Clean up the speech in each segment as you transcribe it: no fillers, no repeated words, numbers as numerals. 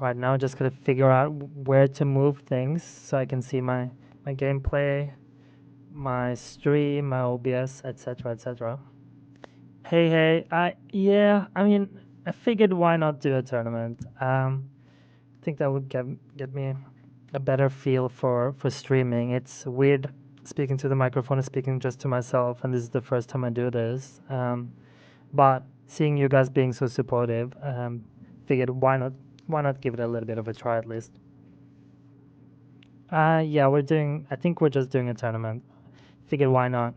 Right now, just gotta figure out where to move things so I can see my gameplay, my stream, my OBS, etc., etc. Hey, I mean, I figured why not do a tournament. I think that would get me a better feel for streaming. It's weird speaking to the microphone and speaking just to myself, and this is the first time I do this. But seeing you guys being so supportive, figured why not give it a little bit of a try at least. Yeah, I think we're just doing a tournament. Figured why not.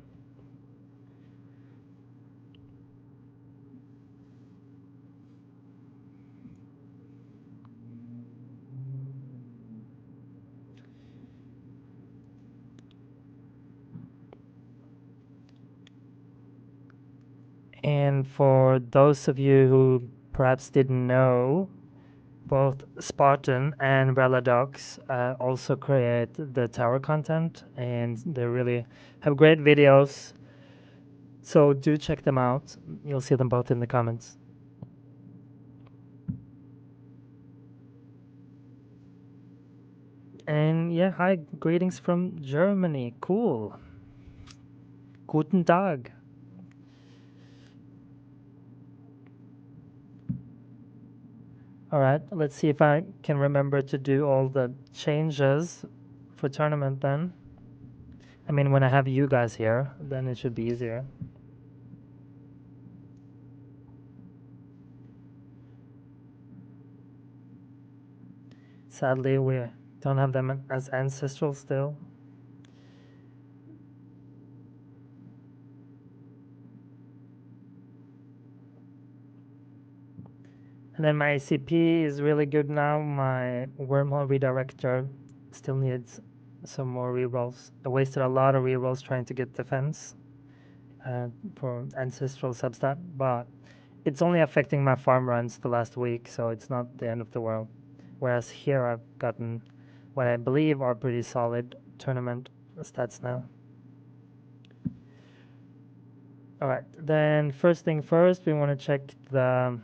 And for those of you who perhaps didn't know, both Spartan and Reladox also create the tower content, and they really have great videos. So do check them out. You'll see them both in the comments. And yeah, hi, greetings from Germany. Cool. Guten Tag. All right, let's see if I can remember to do all the changes for tournament then. I mean, when I have you guys here, then it should be easier. Sadly, we don't have them as ancestral still. And then my ACP is really good now. My wormhole redirector still needs some more rerolls. I wasted a lot of rerolls trying to get defense for ancestral substat, but it's only affecting my farm runs the last week, so it's not the end of the world. Whereas here I've gotten what I believe are pretty solid tournament stats now. Alright, then first thing first, we want to check the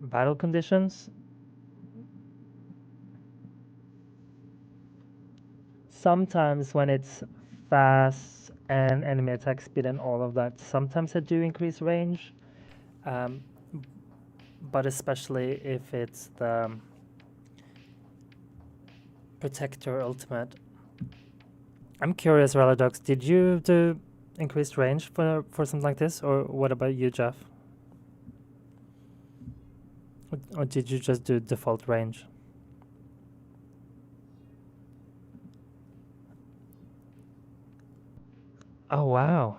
battle conditions. Sometimes when it's fast and enemy attack speed and all of that, sometimes I do increase range. Um, but especially if it's the Protector ultimate. I'm curious, Reladox, did you do increased range for something like this, or what about you, Jeff? Or did you just do default range? Oh wow.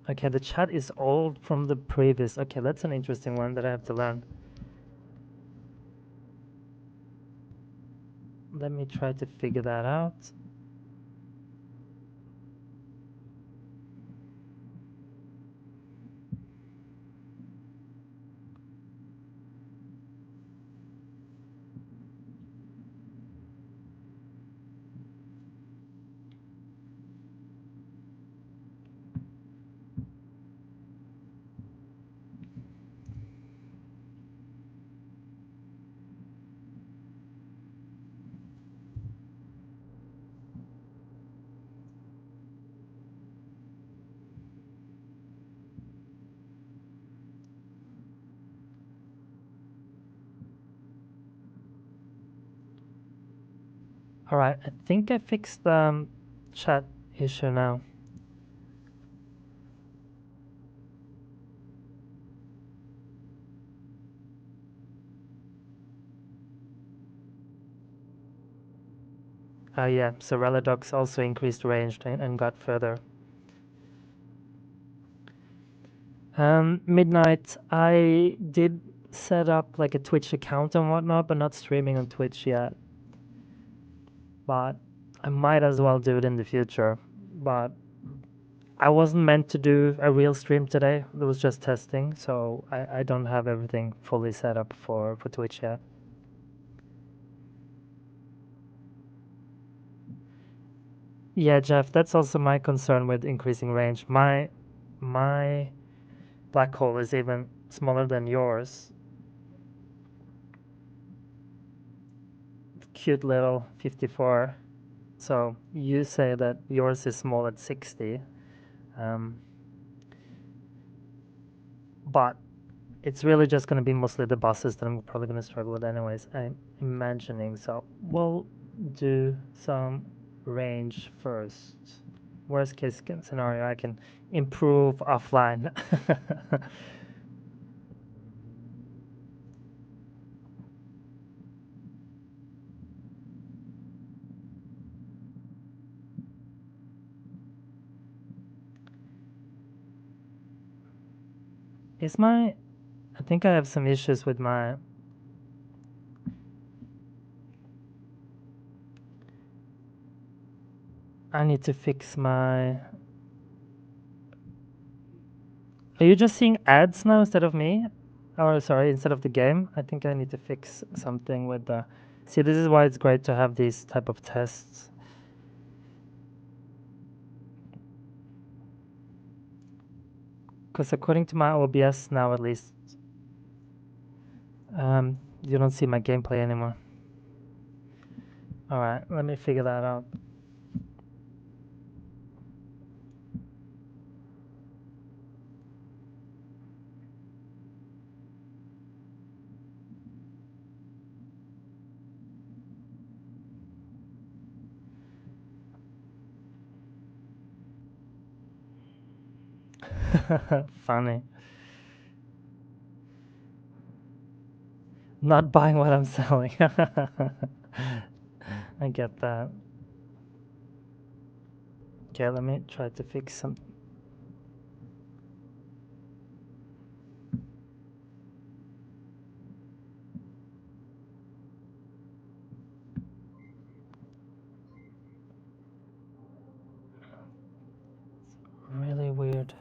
Okay, the chat is old from the previous. Okay, that's an interesting one that I have to learn. Let me try to figure that out. Alright, I think I fixed the chat issue now. Yeah, so Reladox also increased range and got further. Midnight, I did set up like a Twitch account and whatnot, but not streaming on Twitch yet. But I might as well do it in the future. But I wasn't meant to do a real stream today. It was just testing, so I don't have everything fully set up for Twitch yet. Yeah, Jeff, that's also my concern with increasing range. My black hole is even smaller than yours. cute little 54. So you say that yours is small at 60. But it's really just going to be mostly the buses that I'm probably going to struggle with anyways, I'm imagining. So we'll do some range first. Worst case scenario, I can improve offline. I think I have some issues with my I need to fix my. Are you just seeing ads now instead of me? Or sorry, instead of the game? I think I need to fix something with the. See, this is why it's great to have these type of tests. Because according to my OBS now, at least, you don't see my gameplay anymore. All right, let me figure that out. Funny. Not buying what I'm selling. I get that. Okay, let me try to fix some. Really weird.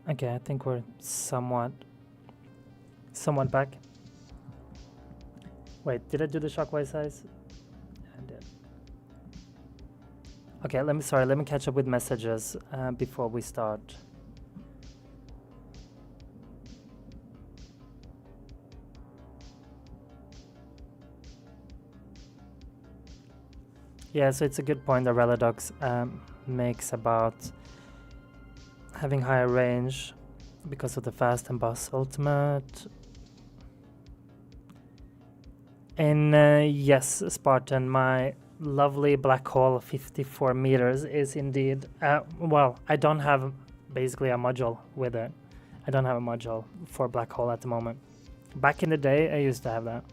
Okay, I think we're somewhat back. Wait, did I do the shockwave size? I did. Okay, let me catch up with messages before we start. Yeah, so it's a good point that Reladox makes about having higher range because of the fast and bus ultimate. And yes, Spartan, my lovely black hole of 54 meters is indeed, well, I don't have basically a module with it. I don't have a module for black hole at the moment. Back in the day, I used to have that.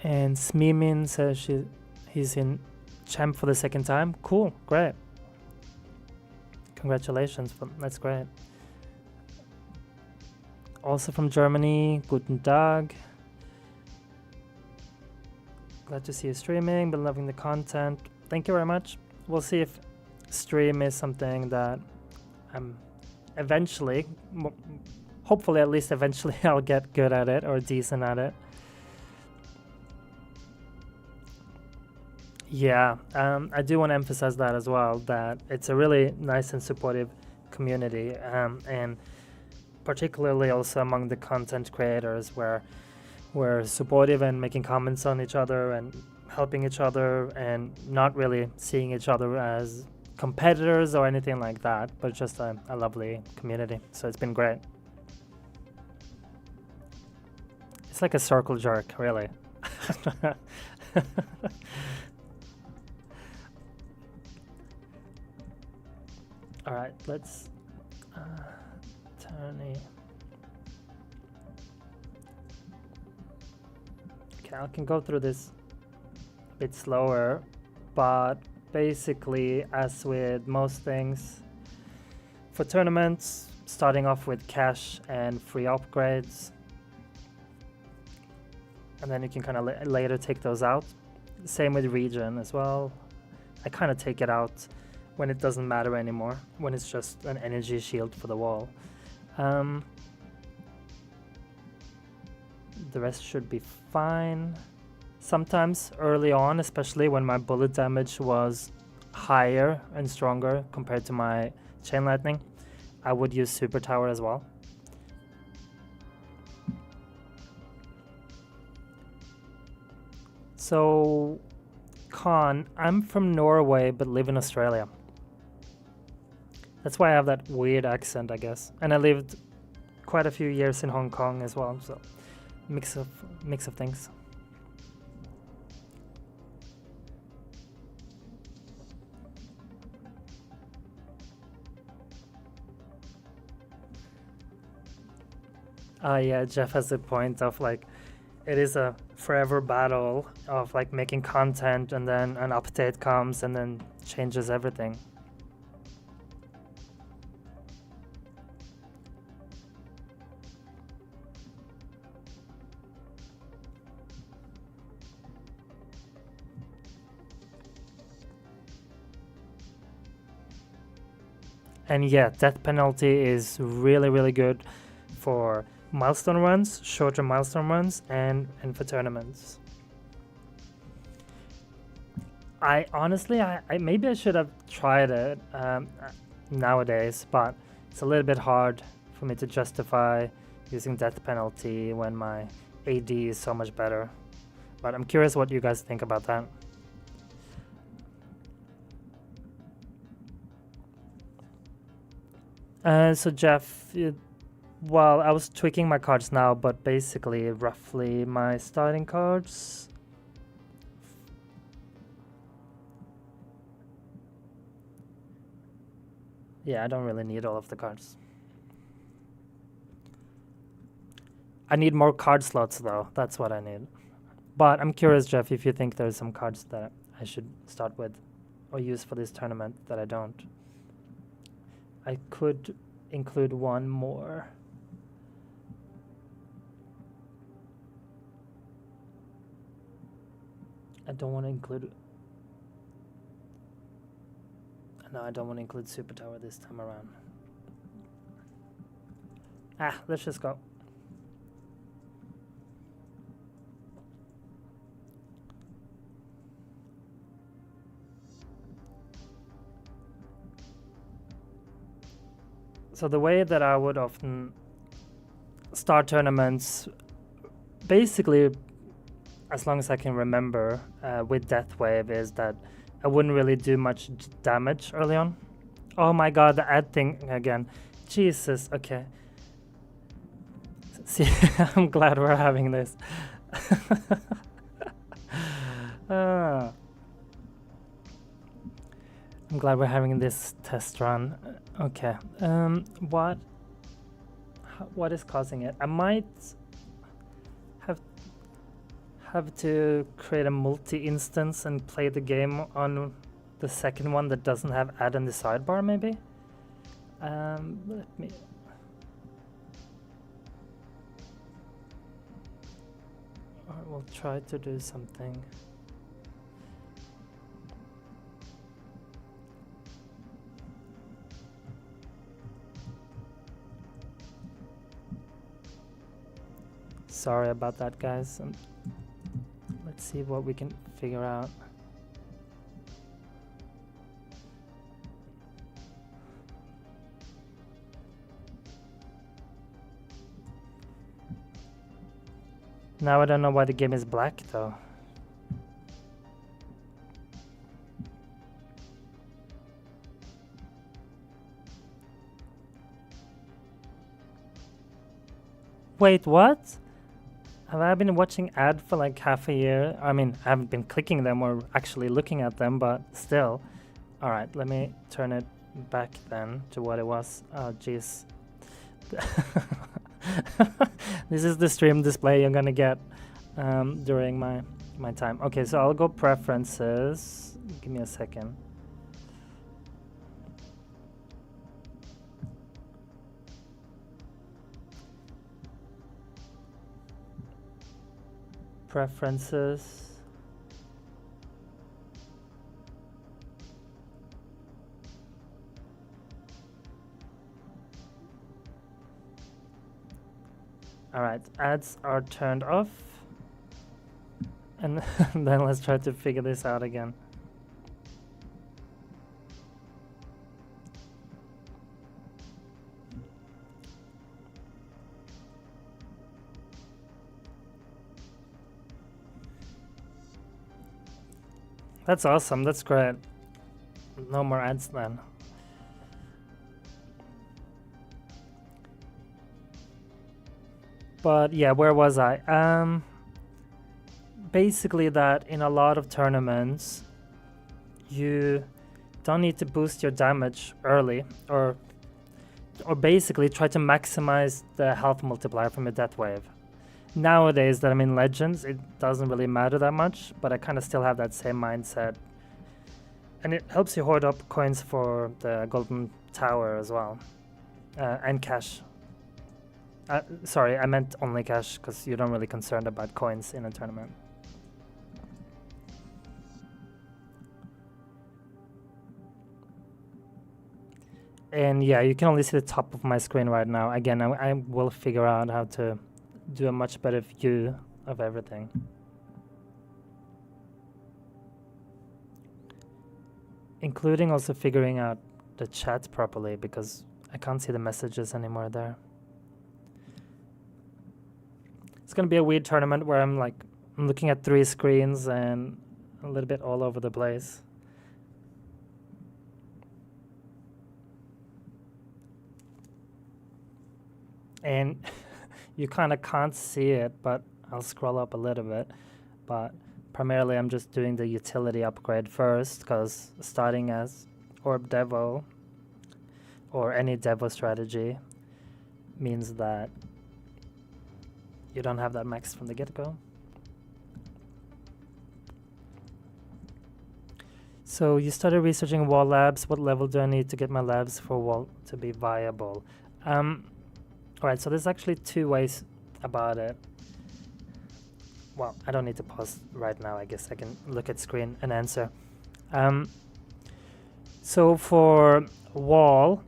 And Smimin says he's in champ for the second time. Cool, great. Congratulations, that's great. Also from Germany, guten Tag. Glad to see you streaming, been loving the content. Thank you very much. We'll see if stream is something that I'm eventually, hopefully at least eventually I'll get good at it or decent at it. Yeah, I do want to emphasize that as well, that it's a really nice and supportive community, and particularly also among the content creators where we're supportive and making comments on each other and helping each other and not really seeing each other as competitors or anything like that, but just a lovely community. So it's been great. It's like a circle jerk, really. All right, let's turn it. Okay, I can go through this a bit slower, but basically, as with most things, for tournaments, starting off with cash and free upgrades, and then you can kind of later take those out. Same with region as well. I kind of take it out when it doesn't matter anymore, when it's just an energy shield for the wall. The rest should be fine. Sometimes early on, especially when my bullet damage was higher and stronger compared to my chain lightning, I would use super tower as well. So, Khan, I'm from Norway but live in Australia. That's why I have that weird accent, I guess. And I lived quite a few years in Hong Kong as well, so mix of things. Yeah, Jeff has a point of like, it is a forever battle of like making content, and then an update comes and then changes everything. And yeah, death penalty is really, really good for milestone runs, shorter milestone runs, and for tournaments. I honestly, I maybe I should have tried it nowadays, but it's a little bit hard for me to justify using death penalty when my AD is so much better. But I'm curious what you guys think about that. So Jeff, well, I was tweaking my cards now, but basically, roughly my starting cards. Yeah, I don't really need all of the cards. I need more card slots though, that's what I need. But I'm curious, Jeff, if you think there's some cards that I should start with or use for this tournament that I don't. I could include one more. I don't want to include... No, I don't want to include Super Tower this time around. Let's just go. So the way that I would often start tournaments, basically, as long as I can remember, with Death Wave, is that I wouldn't really do much damage early on. Oh my god, the ad thing again. Jesus, okay. See, I'm glad we're having this. I'm glad we're having this test run. Okay. What is causing it? I might have to create a multi-instance and play the game on the second one that doesn't have add in the sidebar, maybe? Let me... Or we'll try to do something. Sorry about that, guys. Let's see what we can figure out. Now I don't know why the game is black though. Wait, what? Have I been watching ad for like half a year? I mean, I haven't been clicking them or actually looking at them, but still. Alright, let me turn it back then to what it was. Oh, jeez. This is the stream display you're gonna get during my time. Okay, so I'll go preferences. Give me a second. Preferences. Alright, ads are turned off. And then let's try to figure this out again. That's awesome. That's great. No more ads then. But yeah, where was I? Basically that in a lot of tournaments, you don't need to boost your damage early, or basically try to maximize the health multiplier from a death wave. Nowadays that I'm in Legends, it doesn't really matter that much, but I kind of still have that same mindset. And it helps you hoard up coins for the Golden Tower as well, and cash. Sorry, I meant only cash, because you're not really concerned about coins in a tournament. And yeah, you can only see the top of my screen right now. Again, I will figure out how to do a much better view of everything. Including also figuring out the chat properly, because I can't see the messages anymore there. It's gonna be a weird tournament where I'm looking at 3 screens and a little bit all over the place. And you kind of can't see it, but I'll scroll up a little bit. But primarily I'm just doing the utility upgrade first, because starting as Orb Devo or any Devo strategy means that you don't have that max from the get-go. So you started researching wall labs. What level do I need to get my labs for wall to be viable? Alright, so there's actually 2 ways about it. Well, I don't need to pause right now. I guess I can look at screen and answer. So for wall,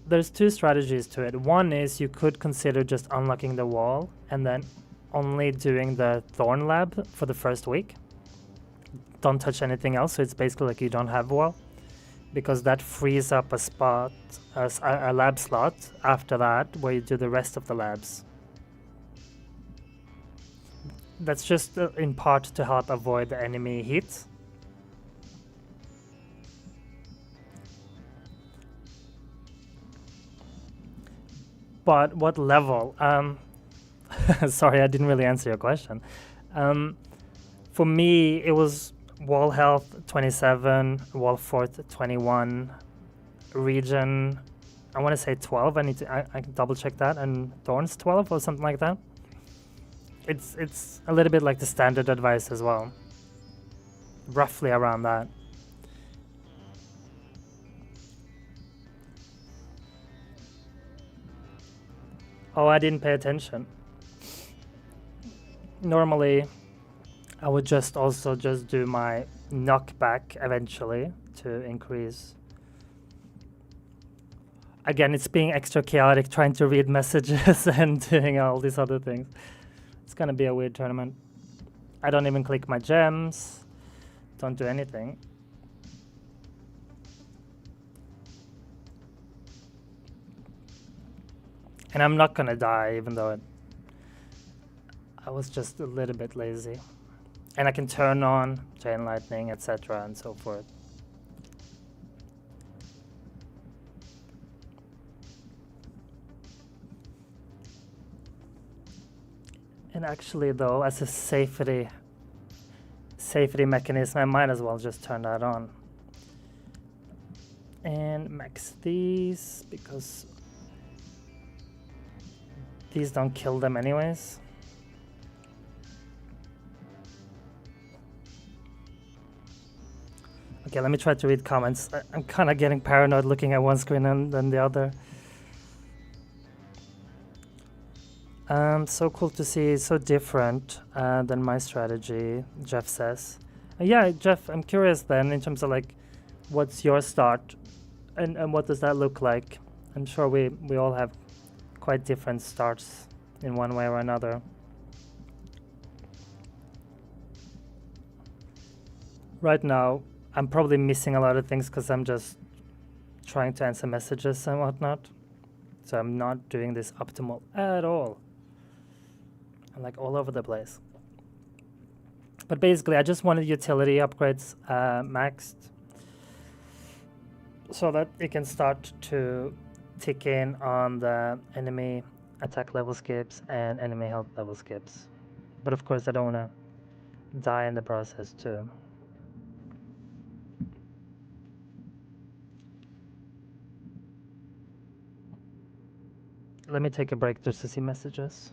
there's 2 strategies to it. One is you could consider just unlocking the wall and then only doing the Thorn lab for the first week. Don't touch anything else, so it's basically like you don't have wall, because that frees up a spot, a lab slot after that, where you do the rest of the labs. That's just in part to help avoid the enemy hits. But what level? Sorry, I didn't really answer your question. For me, it was wall health 27, wall fort 21, region, I want to say 12. I can double check that, and thorns 12 or something like that. It's a little bit like the standard advice as well, roughly around that. Oh, I didn't pay attention. Normally, I would just also just do my knockback eventually to increase. Again, it's being extra chaotic trying to read messages and doing all these other things. It's gonna be a weird tournament. I don't even click my gems. Don't do anything. And I'm not gonna die, even though I was just a little bit lazy. And I can turn on chain lightning, etc. and so forth. And actually though, as a safety mechanism, I might as well just turn that on. And max these, because these don't kill them anyways. Okay, let me try to read comments. I'm kind of getting paranoid looking at one screen and then the other. So cool to see, so different than my strategy, Jeff says. Yeah, Jeff, I'm curious then in terms of like, what's your start and what does that look like? I'm sure we all have quite different starts in one way or another. Right now, I'm probably missing a lot of things because I'm just trying to answer messages and whatnot. So I'm not doing this optimal at all. I'm like all over the place. But basically, I just wanted utility upgrades maxed so that it can start to tick in on the enemy attack level skips and enemy health level skips. But of course, I don't want to die in the process too. Let me take a break just to see messages.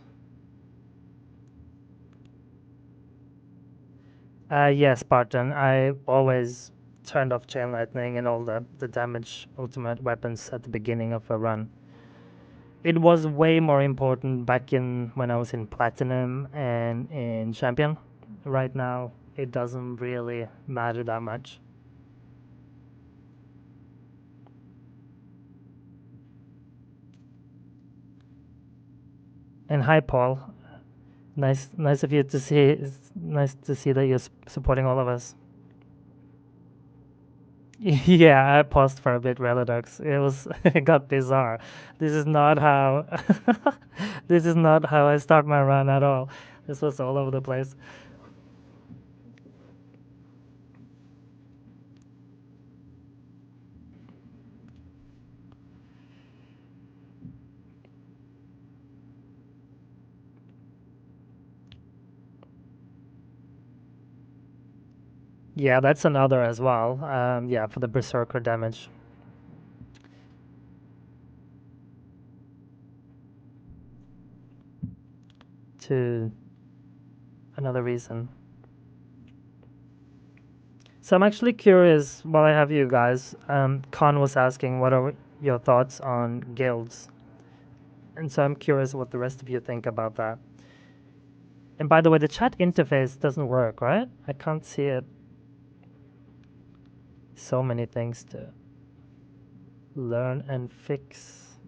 Yes, Spartan. I always turned off chain lightning and all the damage ultimate weapons at the beginning of a run. It was way more important back in when I was in Platinum and in Champion. Right now, it doesn't really matter that much. And hi, Paul. Nice of you to see. It's nice to see that you're supporting all of us. Yeah, I paused for a bit, Reladox. It got bizarre. This is not how this is not how I start my run at all. This was all over the place. Yeah, that's another as well. Yeah, for the berserker damage. To another reason. So I'm actually curious while I have you guys. Khan was asking what are your thoughts on guilds? And so I'm curious what the rest of you think about that. And by the way, the chat interface doesn't work, right? I can't see it. So many things to learn and fix.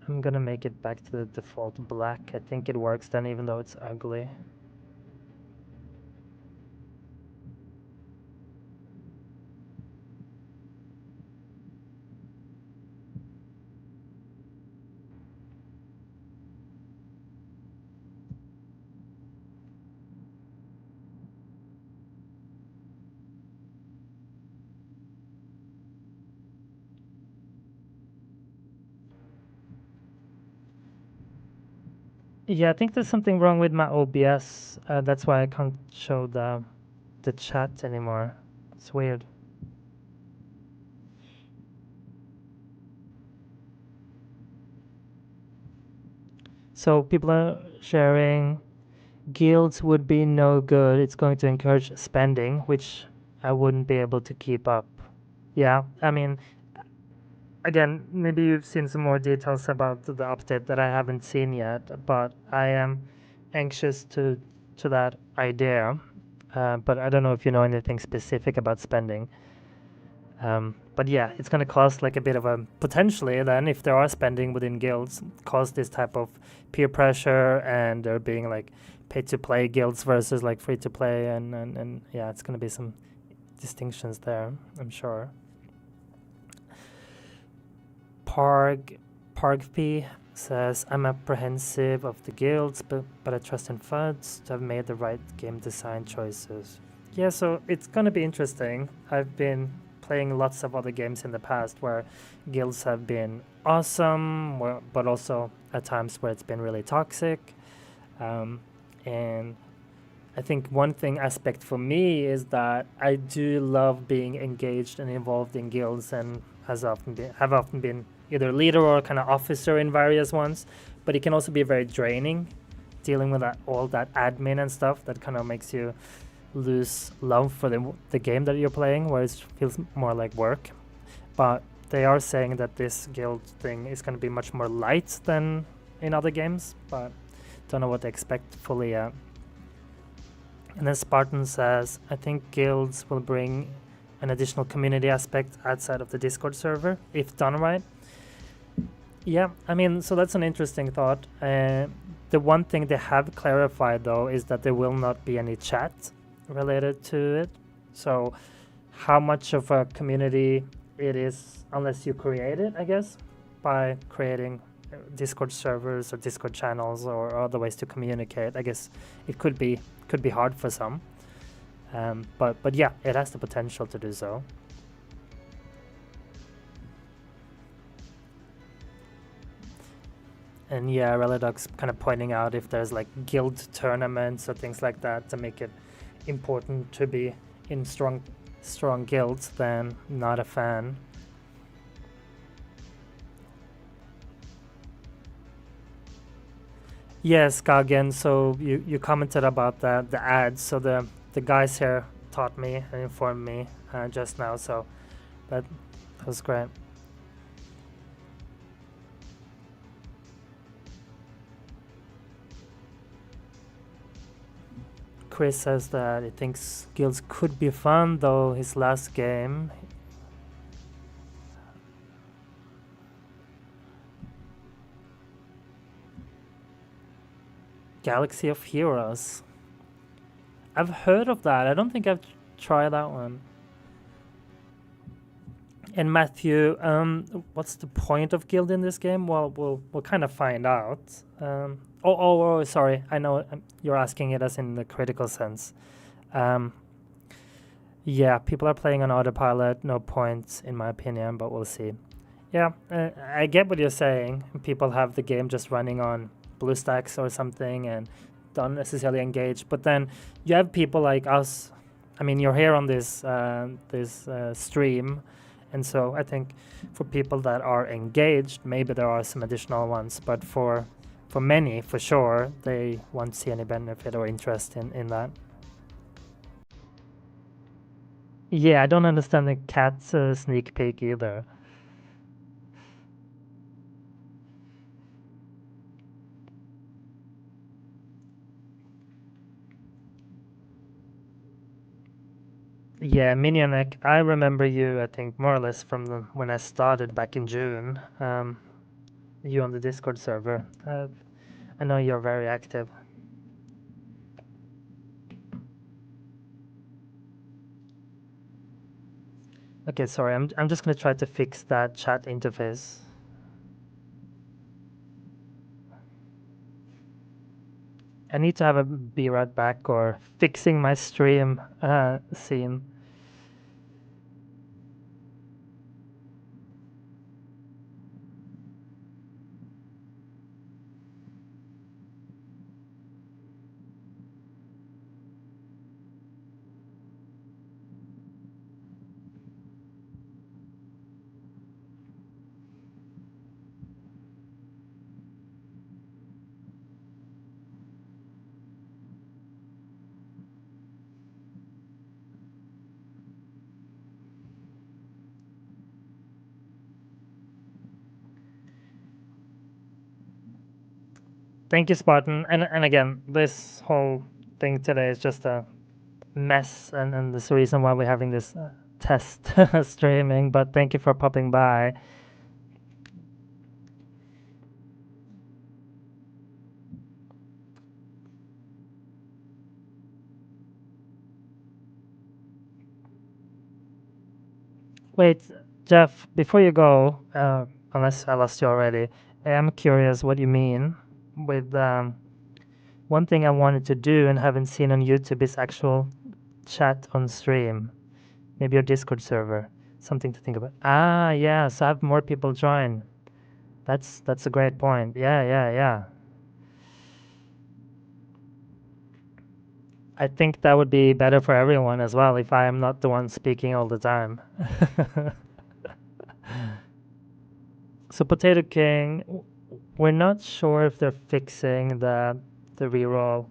I'm gonna make it back to the default black. I think it works then even though it's ugly. Yeah, I think there's something wrong with my OBS. That's why I can't show the chat anymore. It's weird. So people are sharing guilds would be no good. It's going to encourage spending, which I wouldn't be able to keep up. Yeah, I mean, again, maybe you've seen some more details about the update that I haven't seen yet, but I am anxious to that idea. But I don't know if you know anything specific about spending. But yeah, it's going to cause like a bit of a potentially then if there are spending within guilds, cause this type of peer pressure and there being like pay to play guilds versus like free to play and yeah, it's going to be some distinctions there, I'm sure. Pargp says, I'm apprehensive of the guilds, but I trust in FUDs to have made the right game design choices. Yeah, so it's going to be interesting. I've been playing lots of other games in the past where guilds have been awesome, but also at times where it's been really toxic. And I think one thing aspect for me is that I do love being engaged and involved in guilds and have often been either leader or kind of officer in various ones, but it can also be very draining dealing with all that admin and stuff that kind of makes you lose love for the game that you're playing, where it feels more like work. But they are saying that this guild thing is going to be much more light than in other games, but don't know what to expect fully yet. And then Spartan says, I think guilds will bring an additional community aspect outside of the Discord server if done right. Yeah, I mean, so that's an interesting thought. The one thing they have clarified though is that there will not be any chat related to it. So how much of a community it is, unless you create it, I guess, by creating Discord servers or Discord channels or other ways to communicate. I guess it could be hard for some, but yeah, it has the potential to do so. And yeah, Reladog's kind of pointing out if there's like guild tournaments or things like that to make it important to be in strong guilds, then not a fan. Yes, Gagen, so you commented about the ads, so the guys here taught me and informed me just now, so that was great. Chris says that he thinks guilds could be fun, though his last game. Galaxy of Heroes. I've heard of that. I don't think I've tried that one. And Matthew, what's the point of guild in this game? Well, we'll kind of find out. Sorry. I know you're asking it as in the critical sense. Yeah, people are playing on autopilot. No points, in my opinion, but we'll see. Yeah, I get what you're saying. People have the game just running on BlueStacks or something and don't necessarily engage. But then you have people like us. I mean, you're here on this stream, and so I think for people that are engaged, maybe there are some additional ones. But for many, for sure, they won't see any benefit or interest in that. Yeah, I don't understand the cat's sneak peek either. Yeah, Minionek, I remember you, I think, more or less from when I started back in June. You on the Discord server. I know you're very active. Okay, sorry, I'm just gonna try to fix that chat interface. I need to have a be right back or fixing my stream scene. Thank you, Spartan. And again, this whole thing today is just a mess, and this reason why we're having this test streaming. But thank you for popping by. Wait, Jeff, before you go, unless I lost you already, I'm curious what you mean with one thing I wanted to do and haven't seen on YouTube is actual chat on stream. Maybe your Discord server. Something to think about. Ah, yeah, so have more people join. That's a great point. Yeah. I think that would be better for everyone as well if I am not the one speaking all the time. So Potato King, we're not sure if they're fixing the reroll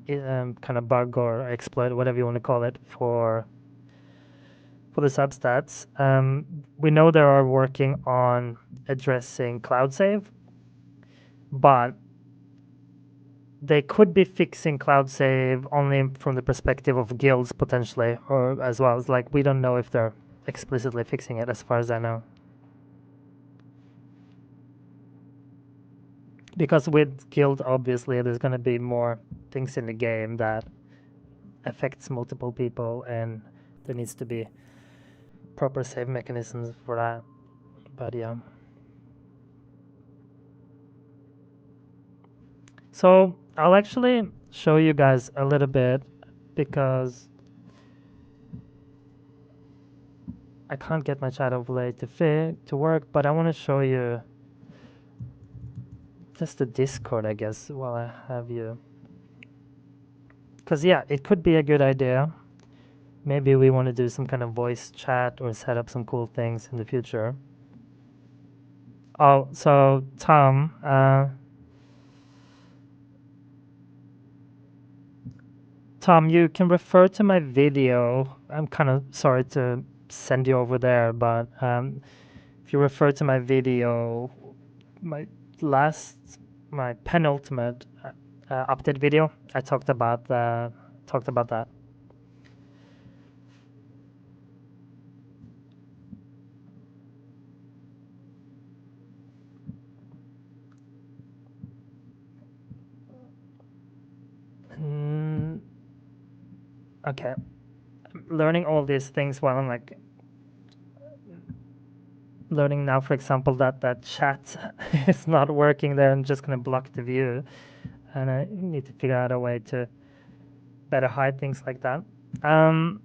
kind of bug or exploit, whatever you want to call it, for the substats. We know they are working on addressing cloud save, but they could be fixing cloud save only from the perspective of guilds potentially, or as well as like we don't know if they're explicitly fixing it as far as I know. Because with guild, obviously, there's going to be more things in the game that affects multiple people, and there needs to be proper save mechanisms for that. But yeah. So I'll actually show you guys a little bit because I can't get my chat overlay to work, but I want to show you just the Discord, I guess, while I have you. Because yeah, it could be a good idea. Maybe we want to do some kind of voice chat or set up some cool things in the future. Oh, so Tom, Tom, you can refer to my video. I'm kind of sorry to send you over there, but if you refer to my video, my last, my penultimate update video, I talked about that. Mm, okay, learning all these things while I'm like learning now, for example, that chat is not working there and just gonna block the view, and I need to figure out a way to better hide things like that. Um,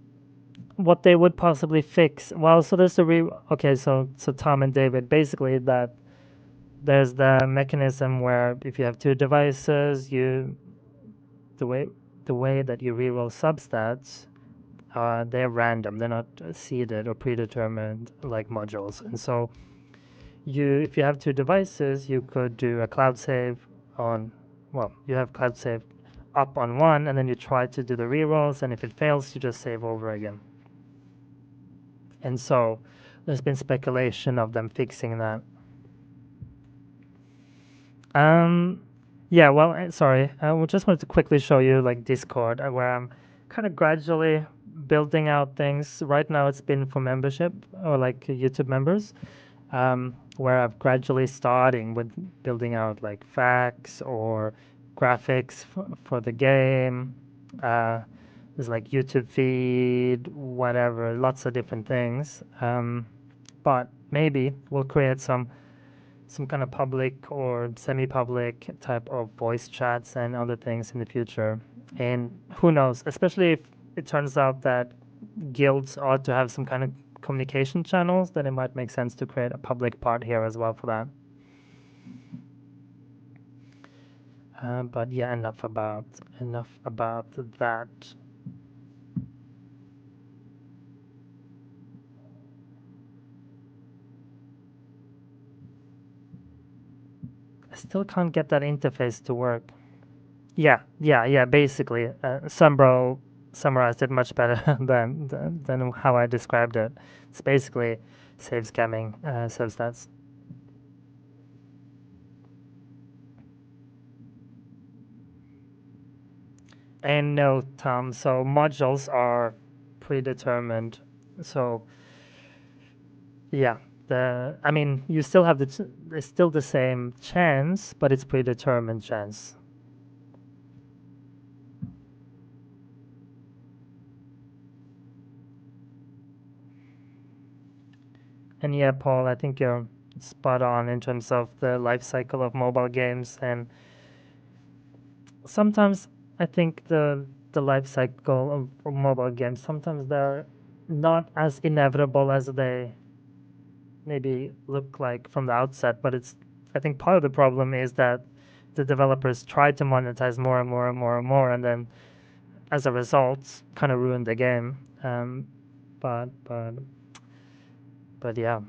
what they would possibly fix? Well, so there's the okay, so Tom and David, basically that there's the mechanism where if you have two devices, the way the way that you reroll substats, they're random. They're not seeded or predetermined like modules, and so if you have two devices, you could do a cloud save on, well, you have cloud save up on one, and then you try to do the rerolls, and if it fails, you just save over again. And so there's been speculation of them fixing that. Um, yeah, well, sorry, I just wanted to quickly show you like Discord, where I'm kind of gradually building out things. Right now, it's been for membership or like YouTube members. Where I've gradually starting with building out like facts or graphics for the game. There's like YouTube feed, whatever, lots of different things. But maybe we'll create some kind of public or semi-public type of voice chats and other things in the future. And who knows, especially if it turns out that guilds ought to have some kind of communication channels, then it might make sense to create a public part here as well for that. But yeah, enough about that. I still can't get that interface to work. Yeah. Basically, Sumbro summarized it much better than how I described it. It's basically save scamming substats. And no, Tom. So modules are predetermined. So yeah, I mean, you still have it's still the same chance, but it's predetermined chance. And yeah, Paul, I think you're spot on in terms of the life cycle of mobile games, and sometimes I think the life cycle of mobile games sometimes they're not as inevitable as they maybe look like from the outset, but it's I think part of the problem is that the developers try to monetize more and more and more and more, and then as a result, kind of ruin the game. But but but yeah,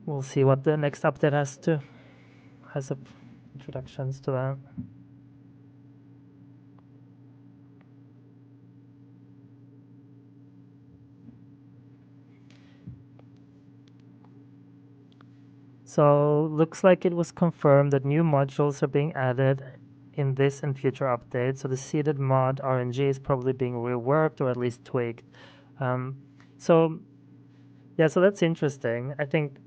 we'll see what the next update has of introductions to that. So looks like it was confirmed that new modules are being added in this and future updates. So the seeded mod RNG is probably being reworked or at least tweaked. Um, so yeah, so that's interesting. I think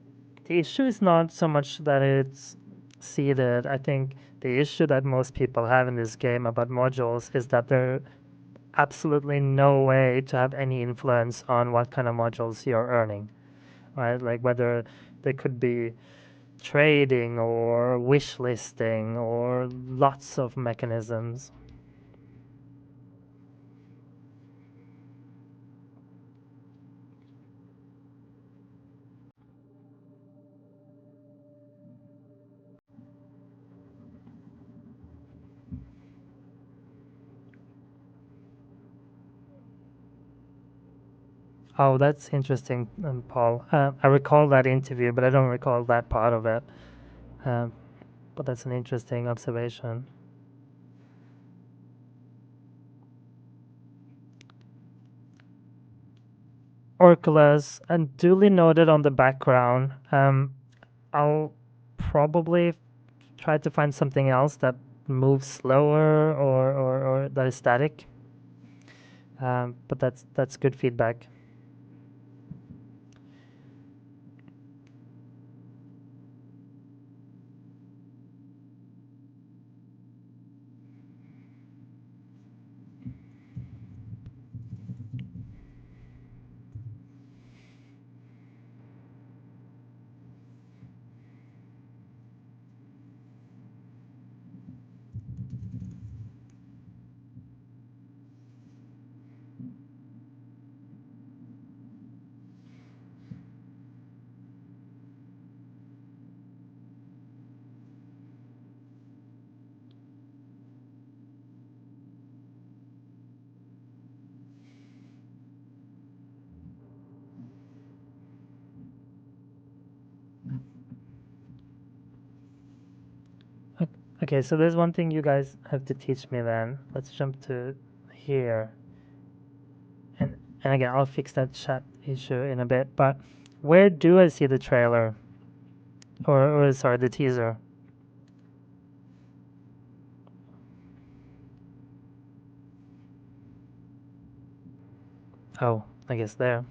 the issue is not so much that it's seeded. I think the issue that most people have in this game about modules is that there's absolutely no way to have any influence on what kind of modules you're earning, right? Like whether they could be trading or wish listing or lots of mechanisms. Oh, that's interesting, Paul. I recall that interview, but I don't recall that part of it. Um, but that's an interesting observation. Orculus, and duly noted on the background. I'll probably try to find something else that moves slower or that is static. But that's good feedback. Okay, so there's one thing you guys have to teach me then. Let's jump to here. And again, I'll fix that chat issue in a bit. But where do I see the trailer? Or sorry, the teaser? Oh, I guess there.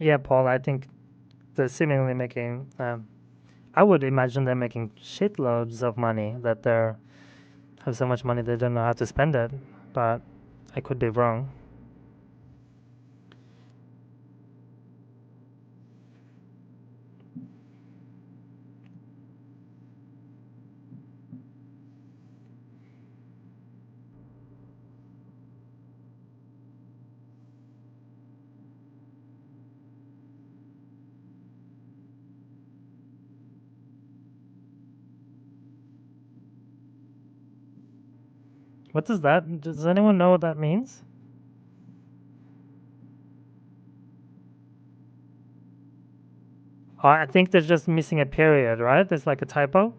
Yeah, Paul, I think they're seemingly making. I would imagine they're making shitloads of money. That they have so much money they don't know how to spend it. But I could be wrong. What does that? Does anyone know what that means? Oh, I think they're just missing a period, right? There's like a typo.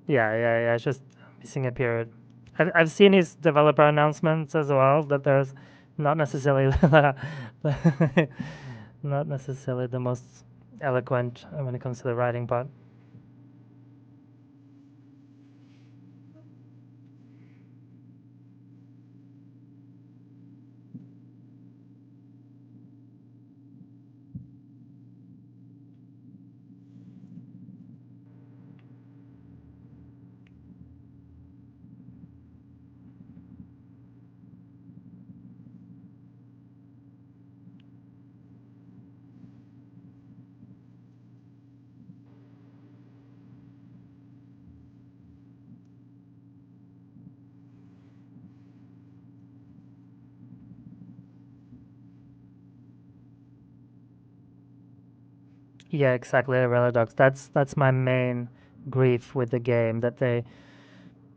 Yeah. It's just missing a period. I've seen his developer announcements as well that there's not necessarily not necessarily the most eloquent when it comes to the writing part. Yeah, exactly, Reladox. That's my main grief with the game, that they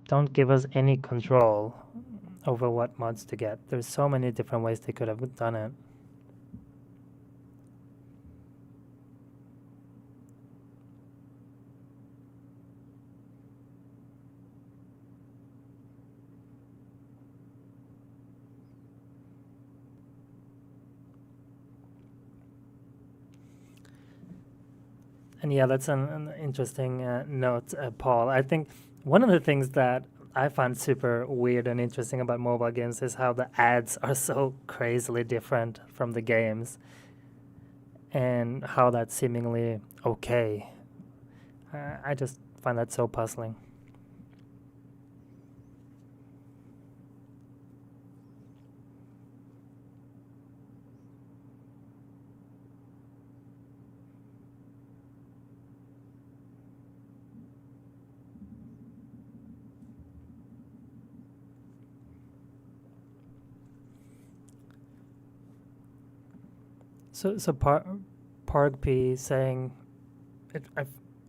don't give us any control over what mods to get. There's so many different ways they could have done it. And yeah, that's an interesting note, Paul. I think one of the things that I find super weird and interesting about mobile games is how the ads are so crazily different from the games. and how that's seemingly okay. I just find that so puzzling. So Park P saying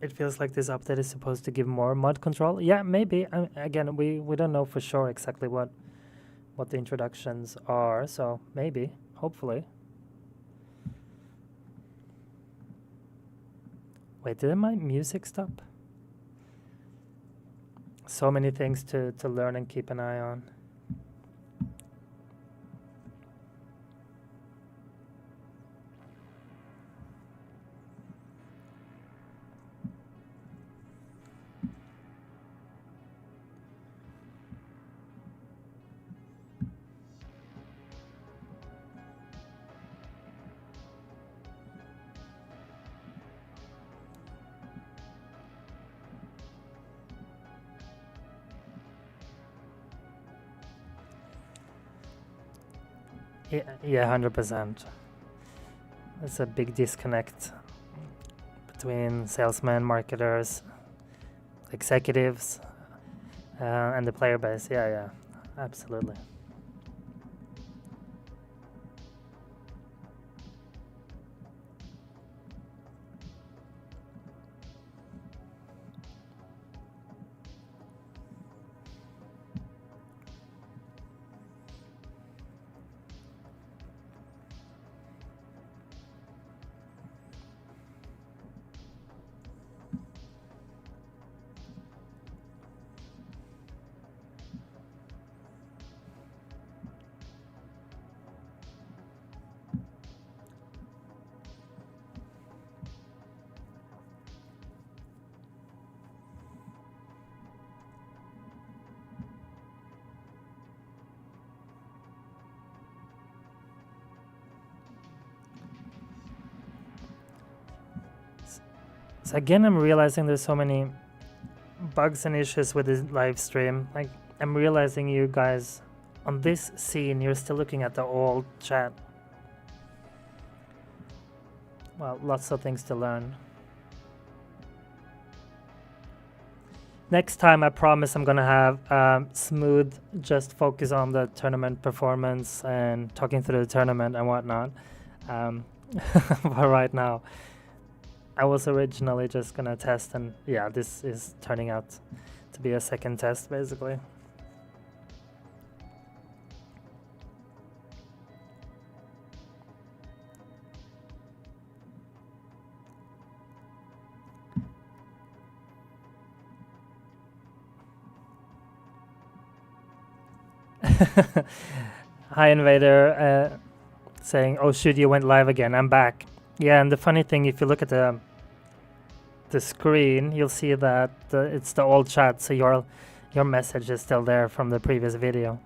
it feels like this update is supposed to give more mod control. Yeah, maybe. Again, we don't know for sure exactly what the introductions are, so maybe, hopefully. Wait, did my music stop? So many things to learn and keep an eye on. Yeah, 100%. It's a big disconnect between salesmen, marketers, executives, and the player base. Yeah, absolutely. So again, I'm realizing there's so many bugs and issues with this live stream. Like, I'm realizing you guys on this scene, you're still looking at the old chat. Well, lots of things to learn. Next time, I promise I'm gonna have smooth, just focus on the tournament performance and talking through the tournament and whatnot. But right now, I was originally just gonna test, and yeah, this is turning out to be a second test, basically. Hi, Invader, saying, "Oh shoot, you went live again. I'm back." Yeah, and the funny thing, if you look at the screen, you'll see that it's the old chat, so your message is still there from the previous video.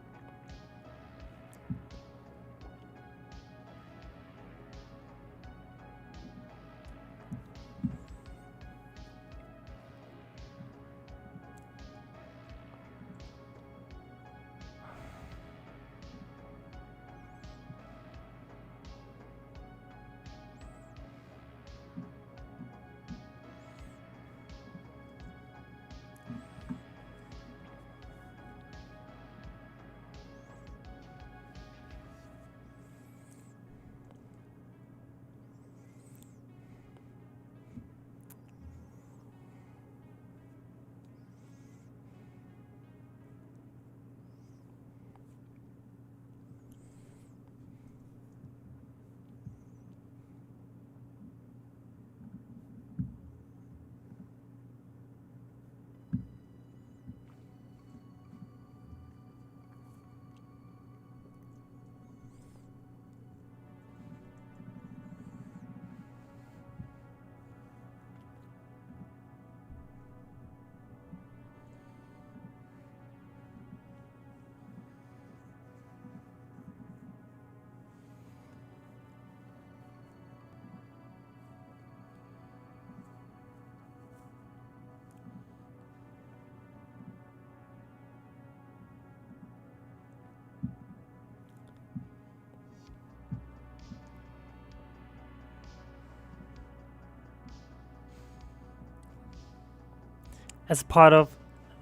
as part of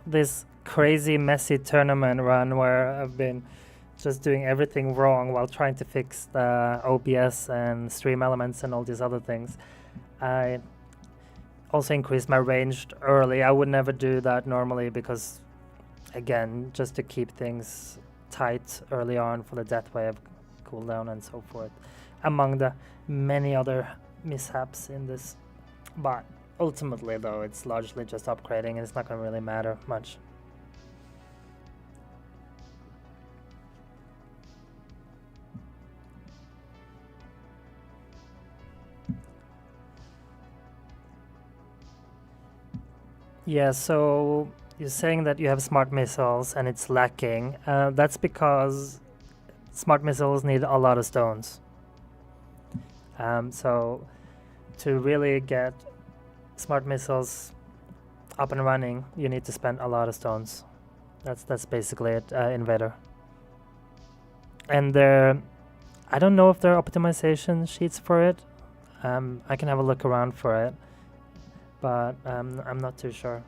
this crazy messy tournament run where I've been just doing everything wrong while trying to fix the OBS and stream elements and all these other things. I also increased my range early. I would never do that normally because, again, just to keep things tight early on for the death wave cooldown and so forth, among the many other mishaps in this. But ultimately, though, it's largely just upgrading and it's not going to really matter much. Yeah, so you're saying that you have smart missiles and it's lacking. That's because smart missiles need a lot of stones. So to really get smart missiles up and running, you need to spend a lot of stones. That's basically it, Invader. And I don't know if there are optimization sheets for it. I can have a look around for it, but I'm not too sure.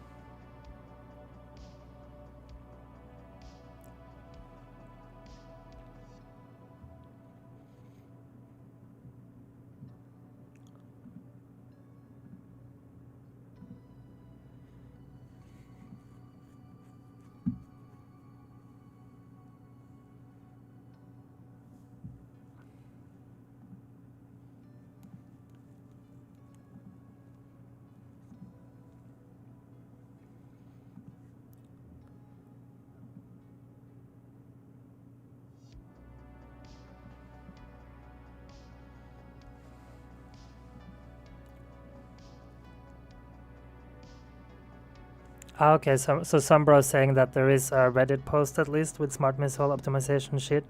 Okay, so Sombra is saying that there is a Reddit post at least with smart missile optimization sheet.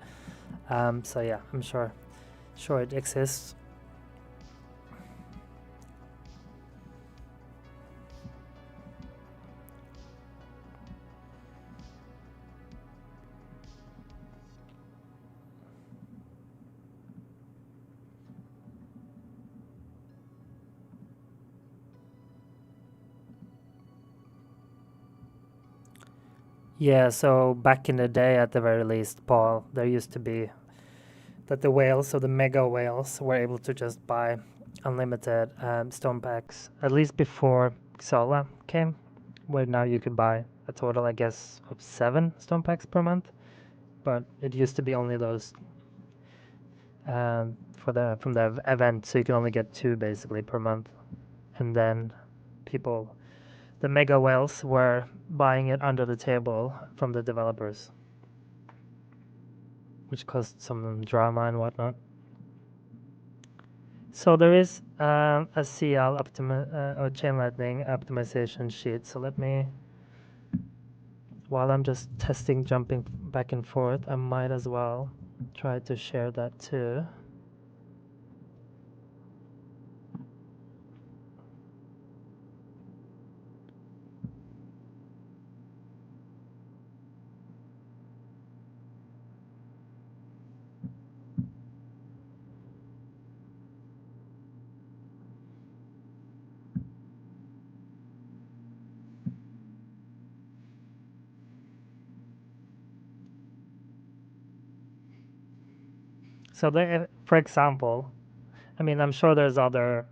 So yeah, I'm sure it exists. Yeah, so back in the day, at the very least, Paul, there used to be that the whales, so the mega whales, were able to just buy unlimited stone packs, at least before Xala came, where now you could buy a total, I guess, of 7 stone packs per month. But it used to be only those from the event, so you can only get 2 basically per month. And then the mega whales were buying it under the table from the developers, which caused some drama and whatnot. So there is a CL or chain lightning optimization sheet. So let me, while I'm just testing jumping back and forth, I might as well try to share that too. So there, for example, I mean, I'm sure there's other,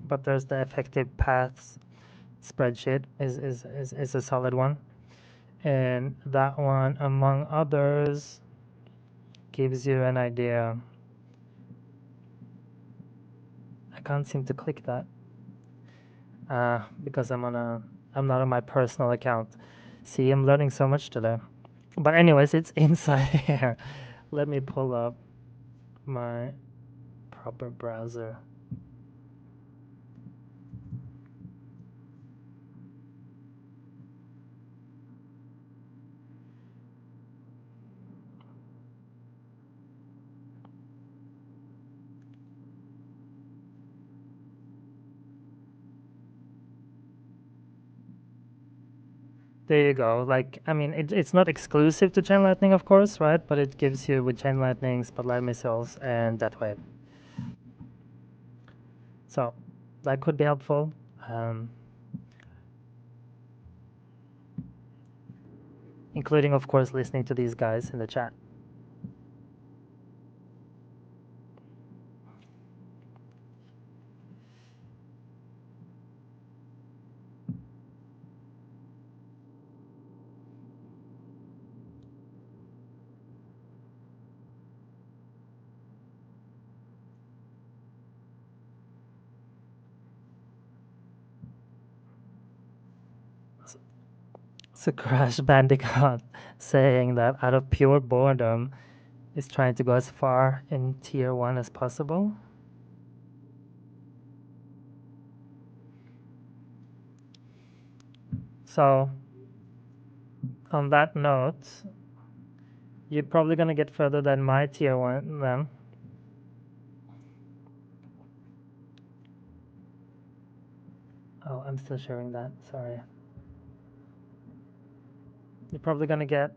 but there's the effective paths spreadsheet is a solid one. And that one, among others, gives you an idea. I can't seem to click that because I'm not on my personal account. See, I'm learning so much today. But anyways, it's inside here. Let me pull up my proper browser. There you go. Like, I mean, it's not exclusive to Chain Lightning, of course, right? But it gives you with Chain Lightning, Spotlight Missiles, and that wave. So that could be helpful. including, of course, listening to these guys in the chat. So Crash Bandicoot saying that out of pure boredom is trying to go as far in tier 1 as possible. So on that note, you're probably gonna get further than my tier 1 then. Oh, I'm still sharing that, sorry. You're probably gonna get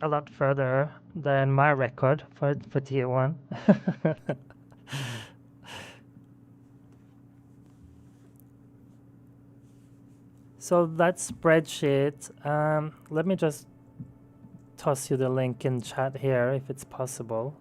a lot further than my record for tier 1. So that spreadsheet, let me just toss you the link in chat here if it's possible.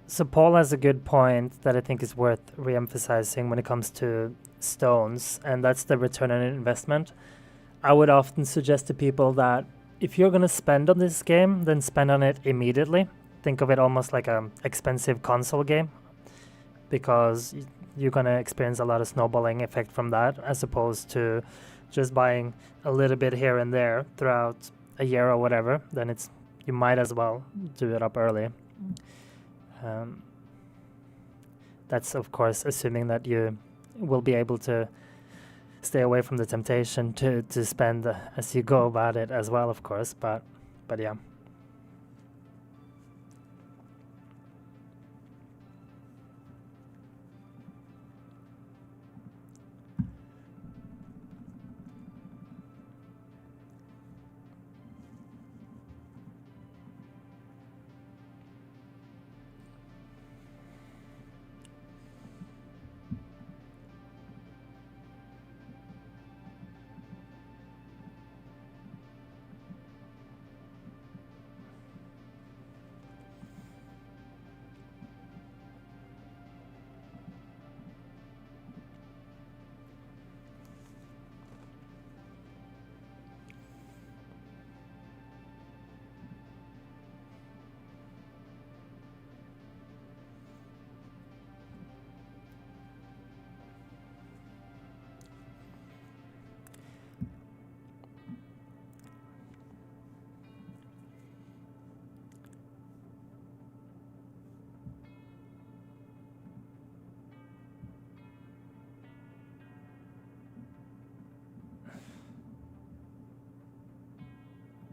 So Paul has a good point that I think is worth re-emphasizing when it comes to stones, and that's the return on investment. I would often suggest to people that if you're going to spend on this game, then spend on it immediately. Think of it almost like an expensive console game, because you're going to experience a lot of snowballing effect from that, as opposed to just buying a little bit here and there throughout a year or whatever. Then you might as well do it up early. That's of course assuming that you will be able to stay away from the temptation to spend as you go about it as well, of course, but yeah.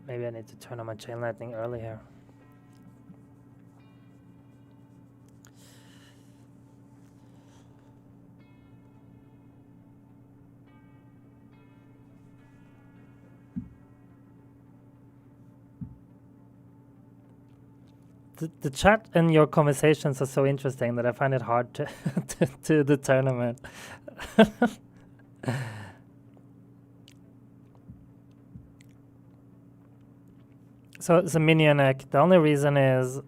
Maybe I need to turn on my chain lightning early here. The chat and your conversations are so interesting that I find it hard to to the tournament. So Minionek, the only reason is,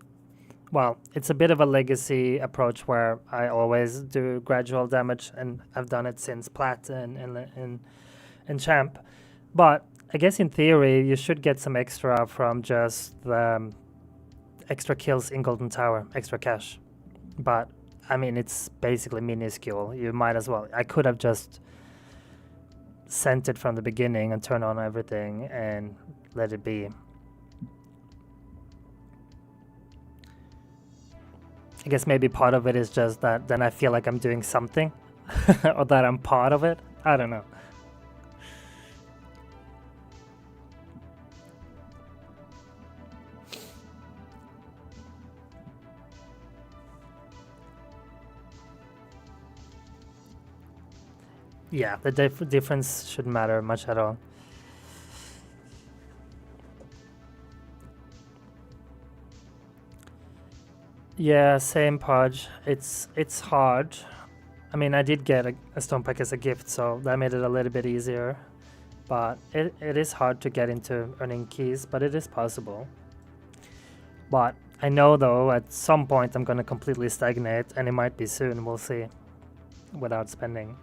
well, it's a bit of a legacy approach where I always do gradual damage, and I've done it since Plat and Champ. But I guess in theory, you should get some extra from just the extra kills in Golden Tower, extra cash. But I mean, it's basically minuscule. You might as well. I could have just sent it from the beginning and turn on everything and let it be. I guess maybe part of it is just that then I feel like I'm doing something or that I'm part of it. I don't know. Yeah, the difference shouldn't matter much at all. Yeah, same Podge. It's hard. I mean, I did get a stone pack as a gift, so that made it a little bit easier. But it is hard to get into earning keys, but it is possible. But I know, though, at some point I'm going to completely stagnate, and it might be soon, we'll see, without spending.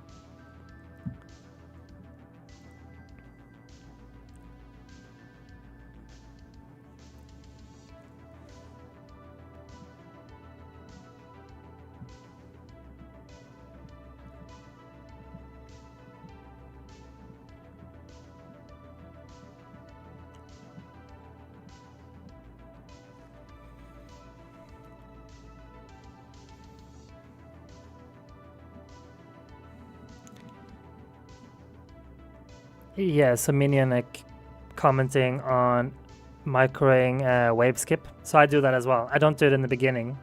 Yeah, so Minionic commenting on microing wave skip. So I do that as well. I don't do it in the beginning,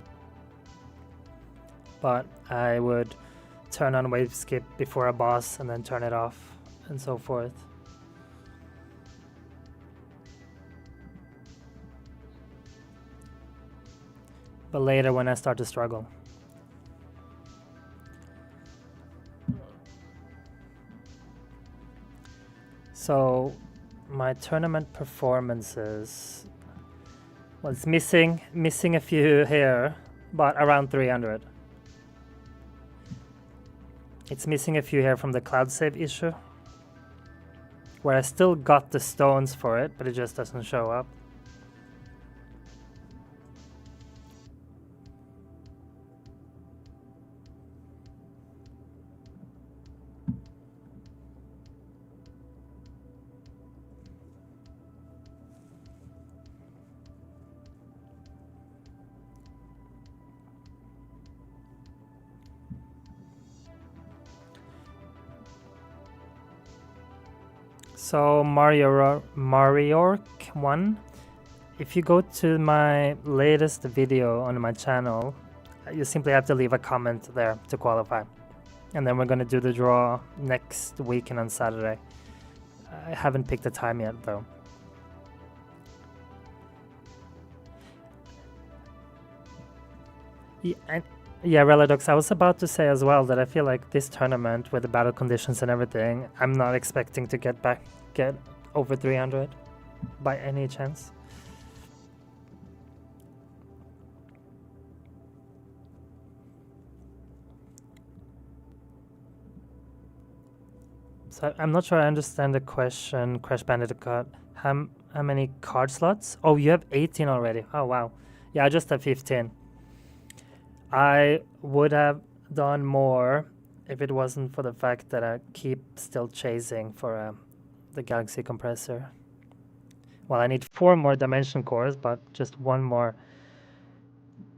but I would turn on wave skip before a boss and then turn it off and so forth. But later when I start to struggle. So my tournament performances was missing a few here, but around 300. It's missing a few here from the cloud save issue, where I still got the stones for it, but it just doesn't show up. So Mariork 1, if you go to my latest video on my channel, you simply have to leave a comment there to qualify. And then we're going to do the draw next weekend on Saturday. I haven't picked the time yet, though. Yeah, Reladox, I was about to say as well that I feel like this tournament with the battle conditions and everything, I'm not expecting to get over 300 by any chance. So I'm not sure I understand the question, Crash Bandicoot. How many card slots? Oh, you have 18 already. Oh, wow. Yeah, I just have 15. I would have done more if it wasn't for the fact that I keep still chasing for the Galaxy compressor. Well, I need 4 more dimension cores, but just 1 more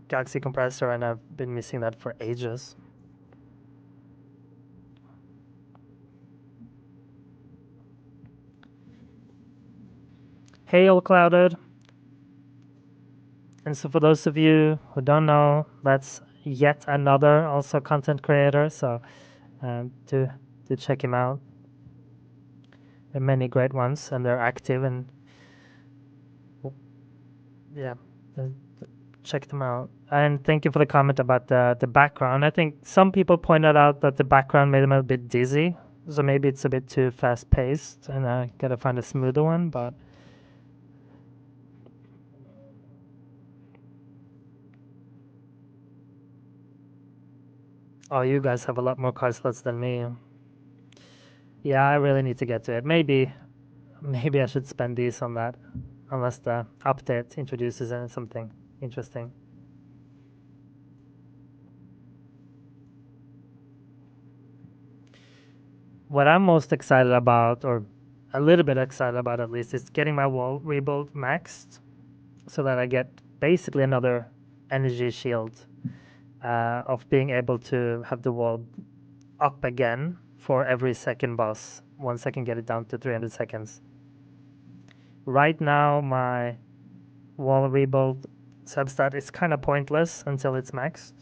Galaxy compressor, and I've been missing that for ages. Hey, all clouded. And so for those of you who don't know, that's yet another also content creator, so do check him out. There are many great ones, and they're active, and yeah, check them out. And thank you for the comment about the background. I think some people pointed out that the background made them a bit dizzy, so maybe it's a bit too fast paced, and I gotta find a smoother one. But oh, you guys have a lot more card slots than me. Yeah, I really need to get to it. Maybe I should spend these on that, unless the update introduces something interesting. What I'm most excited about, or a little bit excited about at least, is getting my wall rebuild maxed so that I get basically another energy shield of being able to have the wall up again for every second boss once I can get it down to 300 seconds. Right now, my wall rebuild substat is kind of pointless until it's maxed.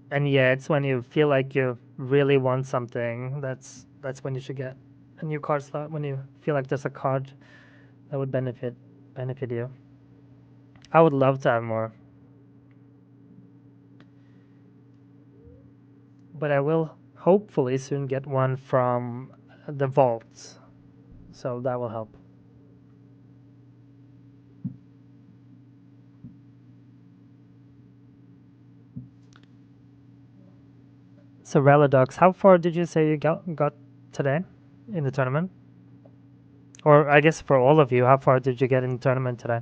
And yeah, it's when you feel like you really want something, that's when you should get a new card slot, when you feel like there's a card that would benefit you. I would love to have more, but I will hopefully soon get one from the vault, so that will help. So Reladox, how far did you say you got today in the tournament? Or I guess for all of you, how far did you get in the tournament today?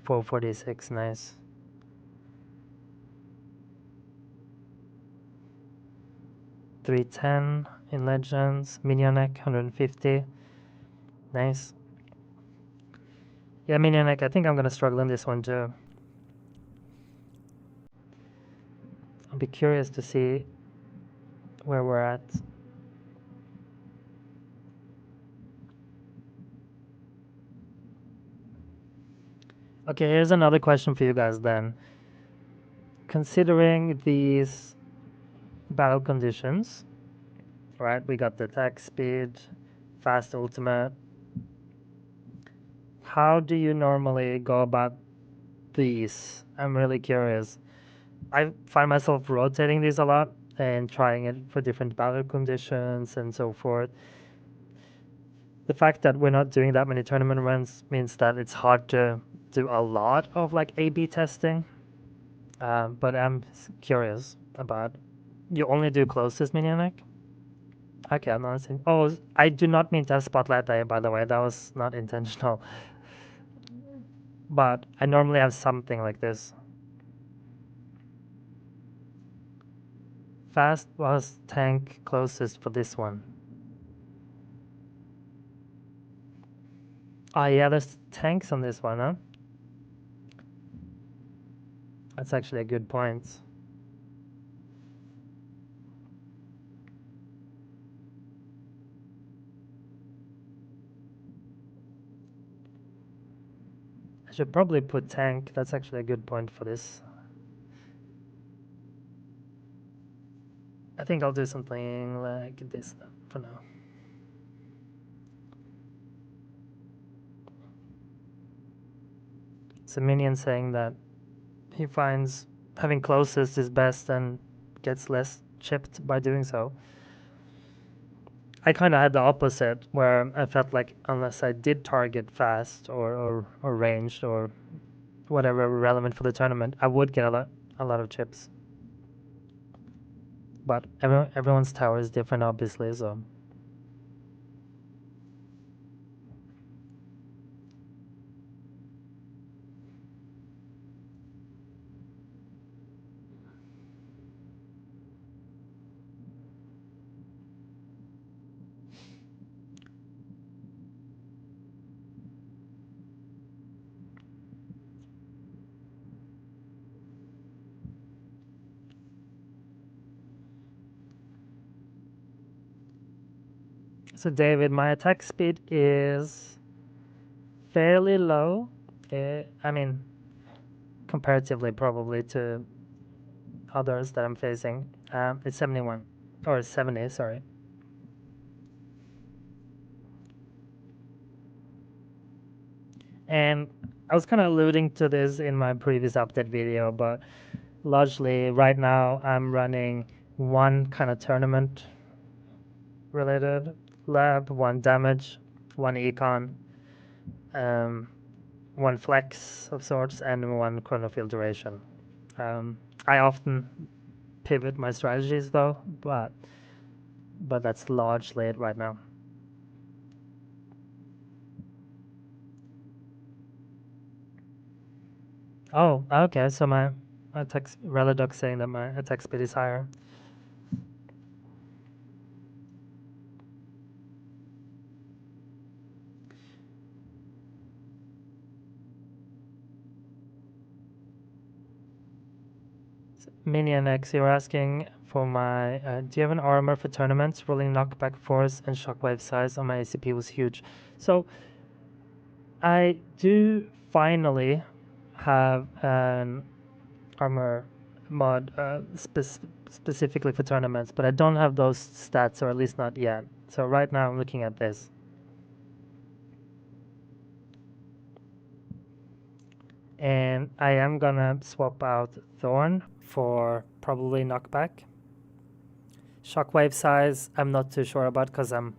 446, nice. 310 in Legends, Minionek 150, nice. Yeah, Minionek, I think I'm gonna struggle in this one too. I'll be curious to see where we're at. Okay, here's another question for you guys then. Considering these battle conditions, right? We got the attack speed, fast ultimate. How do you normally go about these? I'm really curious. I find myself rotating these a lot and trying it for different battle conditions and so forth. The fact that we're not doing that many tournament runs means that it's hard to do a lot of like A/B testing. But I'm curious about. You only do closest Minionek? Okay, I'm not saying. Oh, I do not mean to have Spotlight Day, by the way. That was not intentional. But I normally have something like this. Fast was tank closest for this one. Oh yeah, there's tanks on this one, huh? That's actually a good point. I should probably put tank. That's actually a good point for this. I think I'll do something like this then, for now. It's a minion saying that he finds having closest is best and gets less chipped by doing so. I kind of had the opposite, where I felt like unless I did target fast or ranged or whatever relevant for the tournament, I would get a lot of chips. But everyone's tower is different, obviously, so. So David, my attack speed is fairly low. I mean, comparatively probably to others that I'm facing. It's 71 or 70, sorry. And I was kind of alluding to this in my previous update video, but largely right now I'm running one kind of tournament related lab, one damage, one econ, um, one flex of sorts, and one chronofield duration. Um, I often pivot my strategies though, but that's largely it right now. Oh, okay. So my attack Reladux saying that my attack speed is higher. Minion X, you're asking for my. Do you have an armor for tournaments? Rolling knockback force and shockwave size on my ACP was huge. So I do finally have an armor mod specifically for tournaments, but I don't have those stats, or at least not yet. So right now I'm looking at this. And I am gonna swap out Thorn for probably knockback. Shockwave size, I'm not too sure about because I'm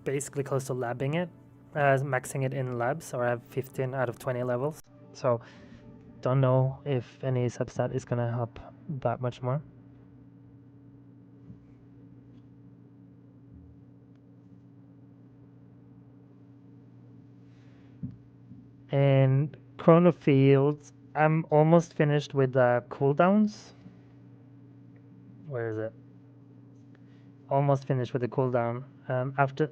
basically close to labbing it, maxing it in labs, or I have 15 out of 20 levels. So don't know if any substat is gonna help that much more. And Chronofield, I'm almost finished with the cooldowns. Where is it? Almost finished with the cooldown. After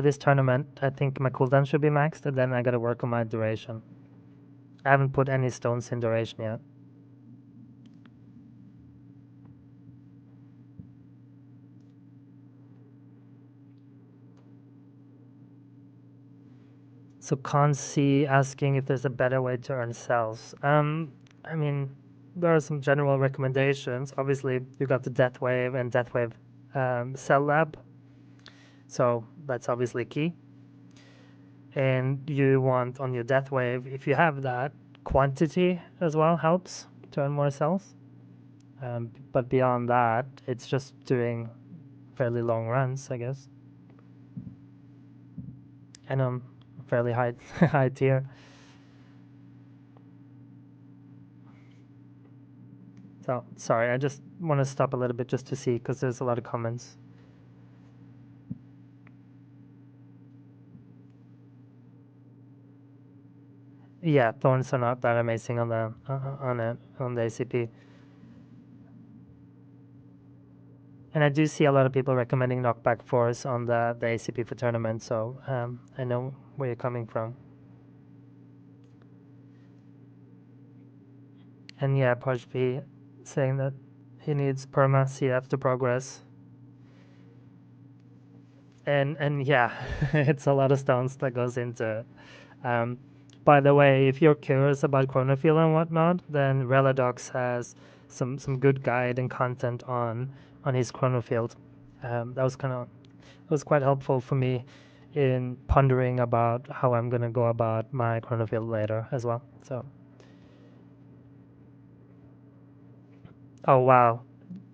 this tournament, I think my cooldown should be maxed, and then I gotta work on my duration. I haven't put any stones in duration yet. So Kansi asking if there's a better way to earn cells. I mean, there are some general recommendations. Obviously, you got the Death Wave and Death Wave cell lab. So that's obviously key. And you want on your Death Wave, if you have that, quantity as well helps to earn more cells. But beyond that, it's just doing fairly long runs, I guess. And fairly high high tier. So sorry, I just want to stop a little bit just to see because there's a lot of comments. Yeah, thorns are not that amazing on the ACP. And I do see a lot of people recommending knockback force on the ACP for tournament, so I know where you're coming from. And yeah, Pajp saying that he needs perma CF to progress. And yeah, it's a lot of stones that goes into it. By the way, if you're curious about Chronofield and whatnot, then Reladox has some good guide and content on his Chronofield. That was quite helpful for me in pondering about how I'm gonna go about my Chronofield later as well. So, oh wow,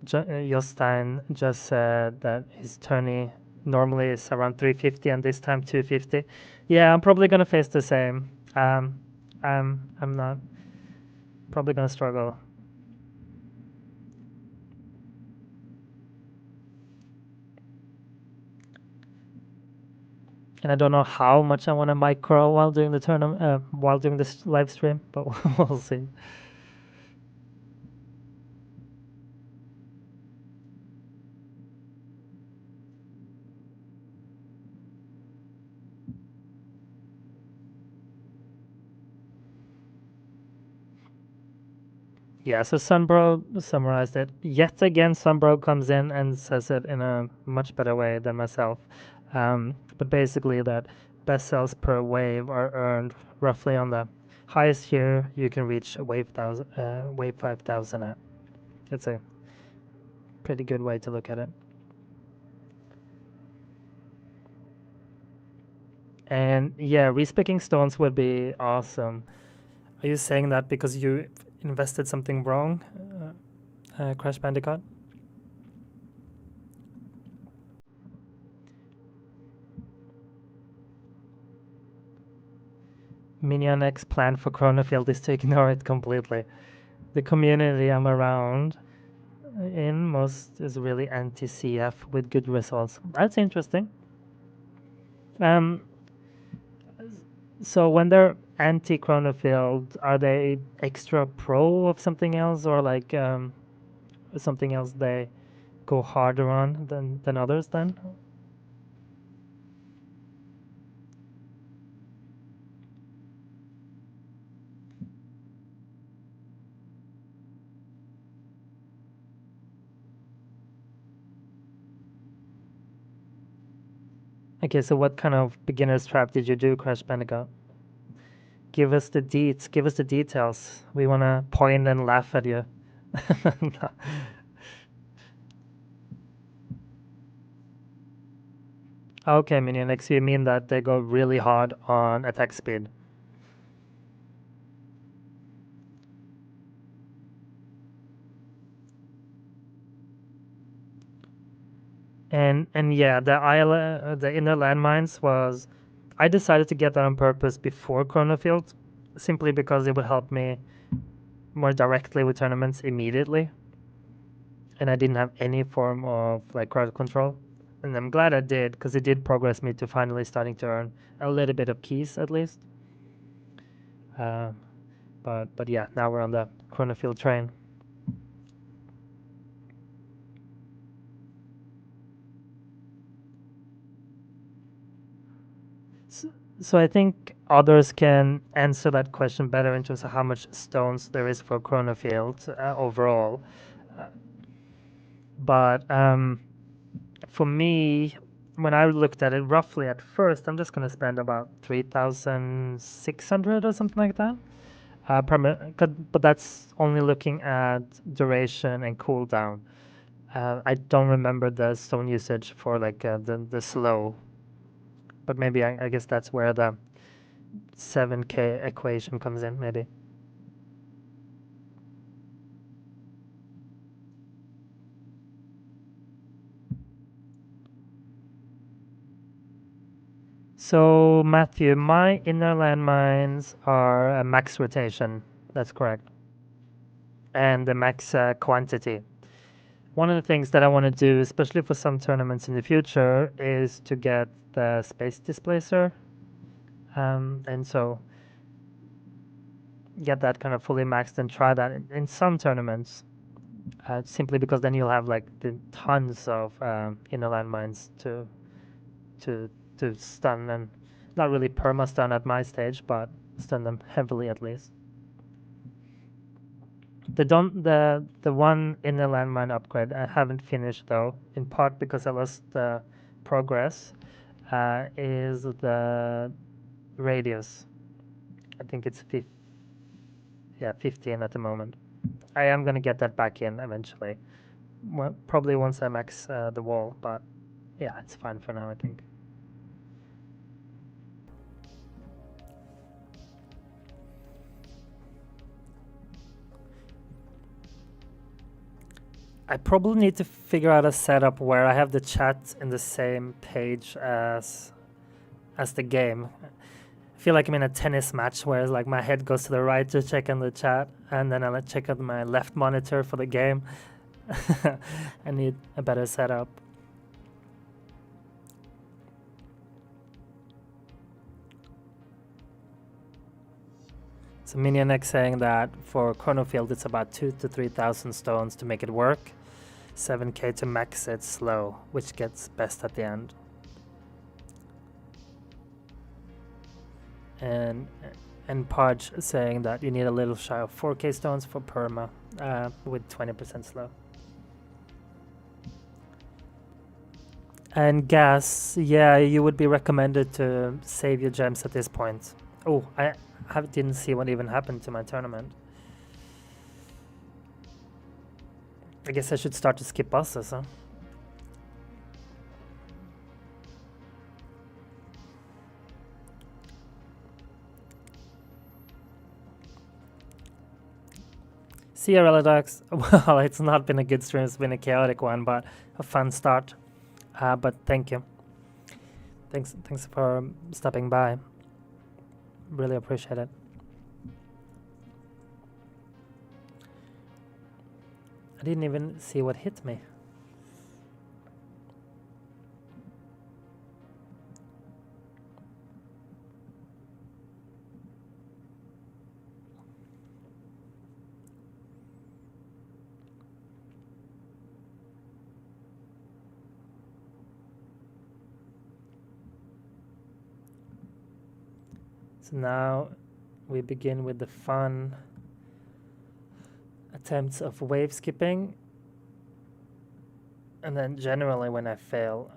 Jostein just said that his tourney normally is around 350 and this time 250. Yeah, I'm probably gonna face the same. I'm not probably gonna struggle. And I don't know how much I want to micro while doing the tournament, while doing this live stream, but we'll see. Yeah, so Sunbro summarized it. Yet again, Sunbro comes in and says it in a much better way than myself. But basically, that best cells per wave are earned roughly on the highest here you can reach wave 5,000 at. It's a pretty good way to look at it. And yeah, respecking stones would be awesome. Are you saying that because you invested something wrong, Crash Bandicoot? Minion X plan for Chronofield is to ignore it completely. The community I'm around in most is really anti-CF with good results. That's interesting. So when they're anti-Chronofield, are they extra pro of something else, or like something else they go harder on than others then? Okay, so what kind of beginner's trap did you do, Crash Bandicoot? Give us the deets, give us the details. We want to point and laugh at you. Okay, Minion X, you mean that they go really hard on attack speed? And yeah, the inner landmines was, I decided to get that on purpose before Chronofield, simply because it would help me more directly with tournaments immediately, and I didn't have any form of like crowd control, and I'm glad I did because it did progress me to finally starting to earn a little bit of keys at least. Uh, but yeah, now we're on the Chronofield train. So I think others can answer that question better in terms of how much stones there is for Chronofield overall. Uh, but for me, when I looked at it roughly at first, I'm just going to spend about 3,600 or something like that. But that's only looking at duration and cooldown. I don't remember the stone usage for like the slow, but maybe I guess that's where the 7K equation comes in, maybe. So, Matthew, my inner landmines are a max rotation. That's correct. And the max quantity. One of the things that I want to do, especially for some tournaments in the future, is to get the space displacer. And so get that kind of fully maxed and try that in some tournaments. Simply because then you'll have like the tons of inner landmines to to stun, and not really perma stun at my stage, but stun them heavily at least. The one inner landmine upgrade I haven't finished though, in part because I lost the progress, is the radius. I think it's 15 at the moment. I am gonna get that back in eventually. Well, probably once I max the wall, but yeah, it's fine for now, I think. I probably need to figure out a setup where I have the chat in the same page as the game. I feel like I'm in a tennis match where like my head goes to the right to check on the chat, and then I'll check on my left monitor for the game. I need a better setup. So Minion X saying that for Chronofield it's about 2,000 to 3,000 stones to make it work. 7K to max it slow, which gets best at the end. And Podge saying that you need a little shy of 4K stones for perma with 20% slow. And gas, yeah, you would be recommended to save your gems at this point. Oh, I didn't see what even happened to my tournament. I guess I should start to skip bosses, huh? See you, Relidox. Well, it's not been a good stream. It's been a chaotic one, but a fun start. But thank you. Thanks for stopping by. Really appreciate it. I didn't even see what hit me. So now we begin with the fun attempts of wave skipping. And then generally when I fail,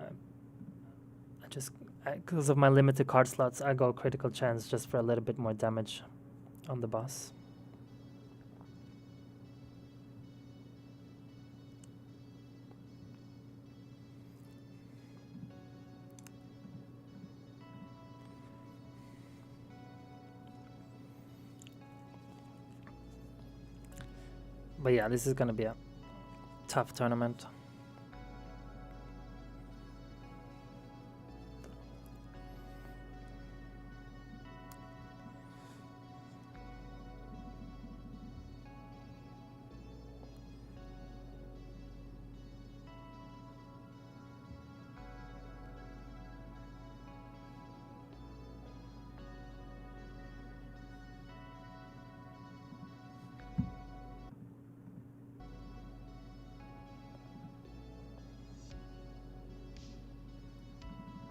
because of my limited card slots, I go critical chance just for a little bit more damage on the boss. But yeah, this is gonna be a tough tournament.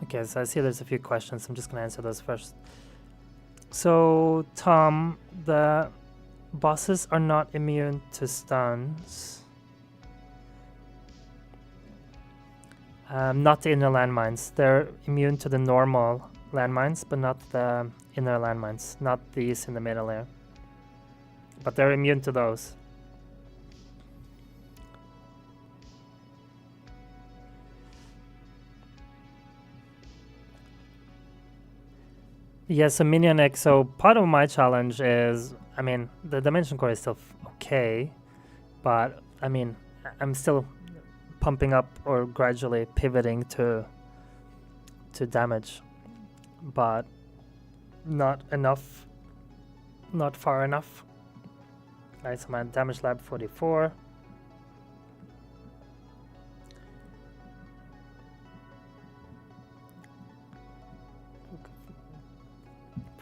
Okay, so I see there's a few questions. I'm just gonna answer those first. So, Tom, the bosses are not immune to stuns. Not the inner landmines. They're immune to the normal landmines, but not the inner landmines. Not these in the middle here. But they're immune to those. Yeah, so Minion X. So part of my challenge is, I mean, the Dimension Core is still okay, but I mean, I'm still pumping up or gradually pivoting to damage, but not enough, not far enough. Alright, so my damage lab 44.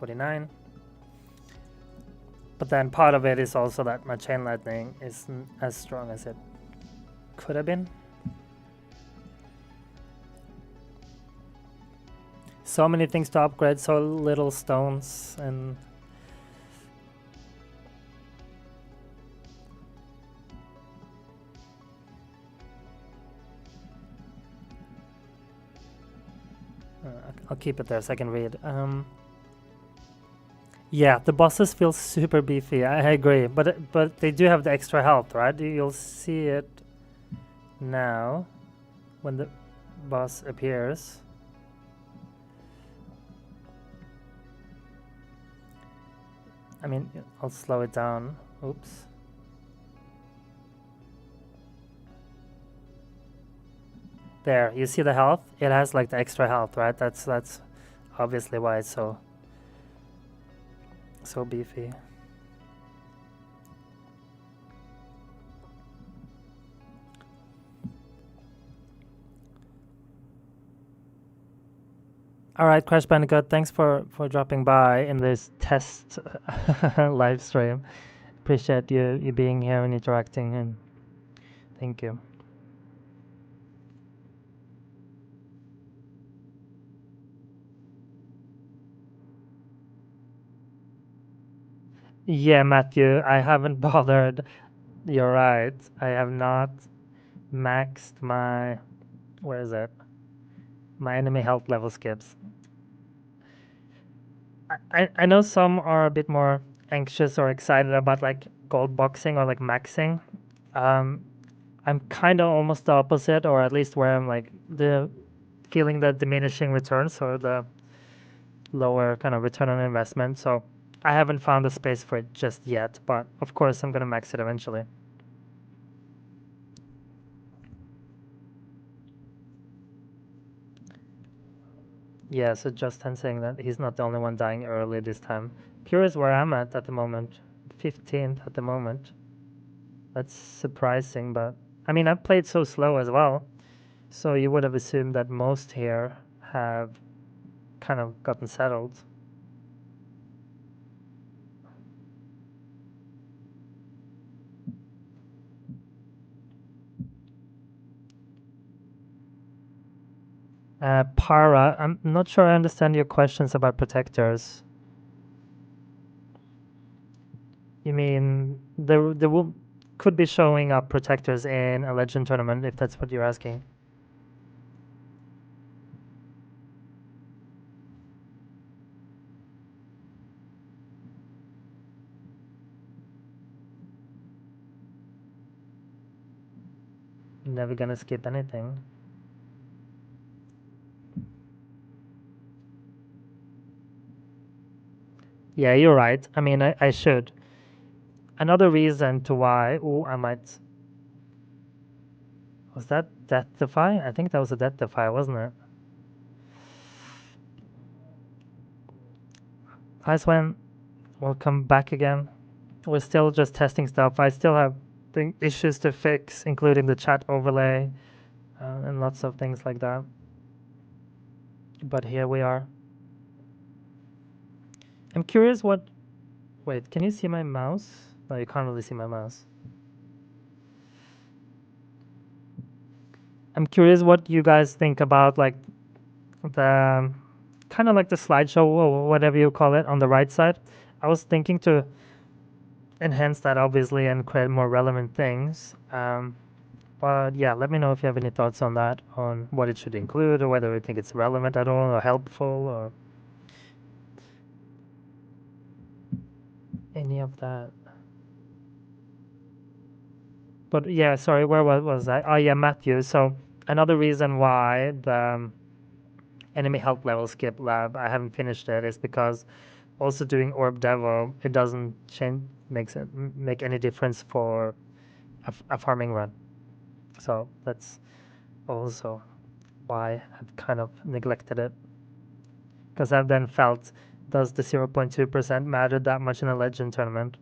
$49. But then part of it is also that my chain lightning isn't as strong as it could have been. So many things to upgrade, so little stones, and I'll keep it there so I can read. Yeah, the bosses feel super beefy. I agree, but they do have the extra health, right? You'll see it now when the boss appears. I mean, I'll slow it down. Oops. There, you see the health? It has like the extra health, right? That's obviously why it's so beefy. All right, Crash Bandicoot, thanks for dropping by in this test live stream. Appreciate you being here and interacting, and thank you. Yeah, Matthew, I haven't bothered. You're right. I have not maxed my, where is it? My enemy health level skips. I know some are a bit more anxious or excited about like gold boxing or like maxing. I'm kind of almost the opposite, or at least where I'm like feeling the diminishing returns or the lower kind of return on investment. So I haven't found a space for it just yet, but of course I'm gonna max it eventually. Yeah, so Justin saying that he's not the only one dying early this time. Curious where I'm at the moment. 15th at the moment. That's surprising, but I mean, I've played so slow as well. So you would have assumed that most here have kind of gotten settled. Para, I'm not sure I understand your questions about protectors. You mean there will could be showing up protectors in a legend tournament if that's what you're asking. Never gonna skip anything. Yeah, you're right. I mean, I should. Another reason to why. Oh, I might. Was that Death Defy? I think that was a Death Defy, wasn't it? Hi, Sven. Welcome back again. We're still just testing stuff. I still have issues to fix, including the chat overlay and lots of things like that. But here we are. I'm curious what. Wait, can you see my mouse? No, you can't really see my mouse. I'm curious what you guys think about like the kind of like the slideshow or whatever you call it on the right side. I was thinking to enhance that obviously and create more relevant things. But yeah, let me know if you have any thoughts on that, on what it should include, or whether you think it's relevant at all, or helpful, or any of that. But yeah, sorry, where was I? Oh yeah, Matthew. So another reason why the enemy health level skip lab I haven't finished it is because also doing orb devo it doesn't make any difference for a farming run. So that's also why I've kind of neglected it. Because I've then felt, does the 0.2% matter that much in a legend tournament?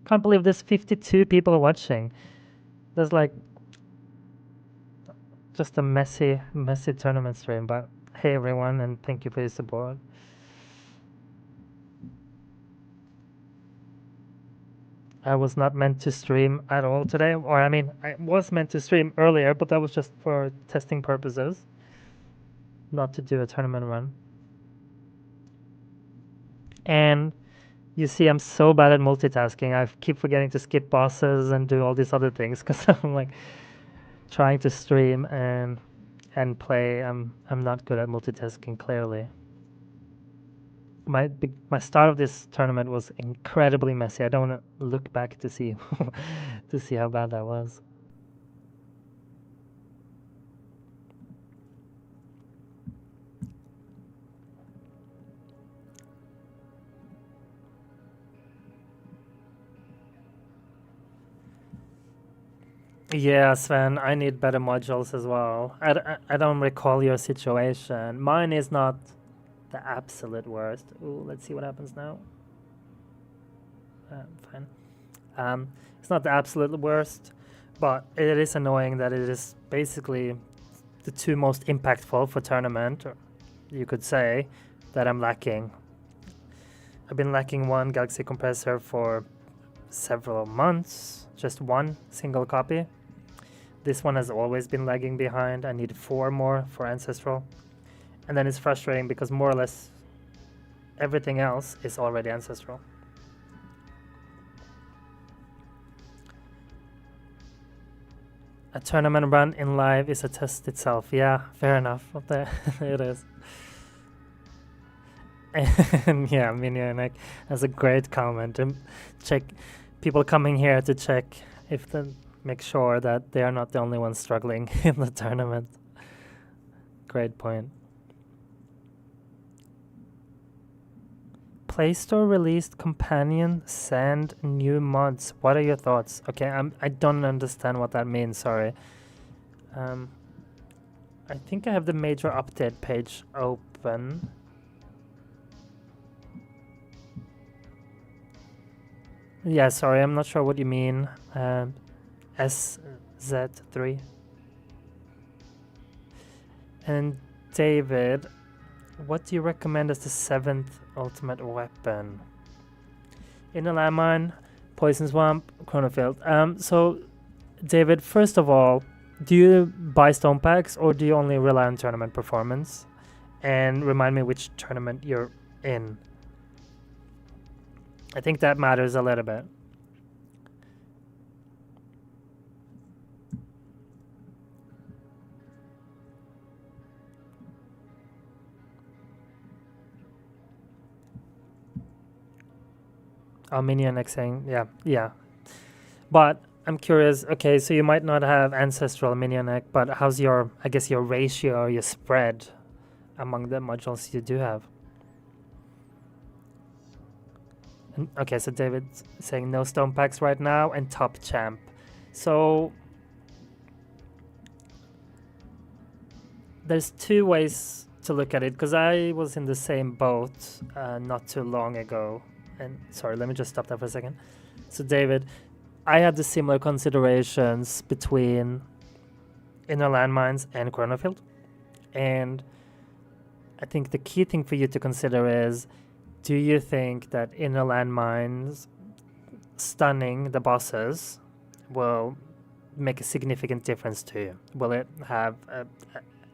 Can't believe there's 52 people watching. There's like just a messy tournament stream. But hey everyone, and thank you for your support. I was not meant to stream at all today, or I mean, I was meant to stream earlier, but that was just for testing purposes, not to do a tournament run. And you see, I'm so bad at multitasking. I keep forgetting to skip bosses and do all these other things because I'm like trying to stream and play. I'm not good at multitasking. Clearly, my start of this tournament was incredibly messy. I don't want to look back to see to see how bad that was. Yeah, Sven, I need better modules as well. I don't recall your situation. Mine is not the absolute worst. Ooh, let's see what happens now. Fine. It's not the absolute worst, but it is annoying that it is basically the two most impactful for tournament, you could say, that I'm lacking. I've been lacking one Galaxy compressor for several months, just one single copy. This one has always been lagging behind. I need 4 more for Ancestral. And then it's frustrating because more or less everything else is already Ancestral. A tournament run in live is a test itself. Yeah, fair enough. There it is. And yeah, Minionic has a great comment. Check people coming here to check if the make sure that they are not the only ones struggling in the tournament. Great point. Play Store released companion sand new mods. What are your thoughts? Okay, I don't understand what that means. Sorry. I think I have the major update page open. Yeah, sorry, I'm not sure what you mean. SZ3. And David, what do you recommend as the 7th ultimate weapon? In a landmine, poison swamp, chronofield. So, David, first of all, do you buy stone packs or do you only rely on tournament performance? And remind me which tournament you're in. I think that matters a little bit. Armenian saying, yeah. But I'm curious, okay, so you might not have ancestral Minionic, but how's your, I guess, your ratio or your spread among the modules you do have? And, okay, so David's saying no stone packs right now and top champ. So there's two ways to look at it, because I was in the same boat not too long ago. And sorry, let me just stop there for a second. So David, I had the similar considerations between inner landmines and chronofield, and I think the key thing for you to consider is, do you think that inner landmines stunning the bosses will make a significant difference to you? Will it have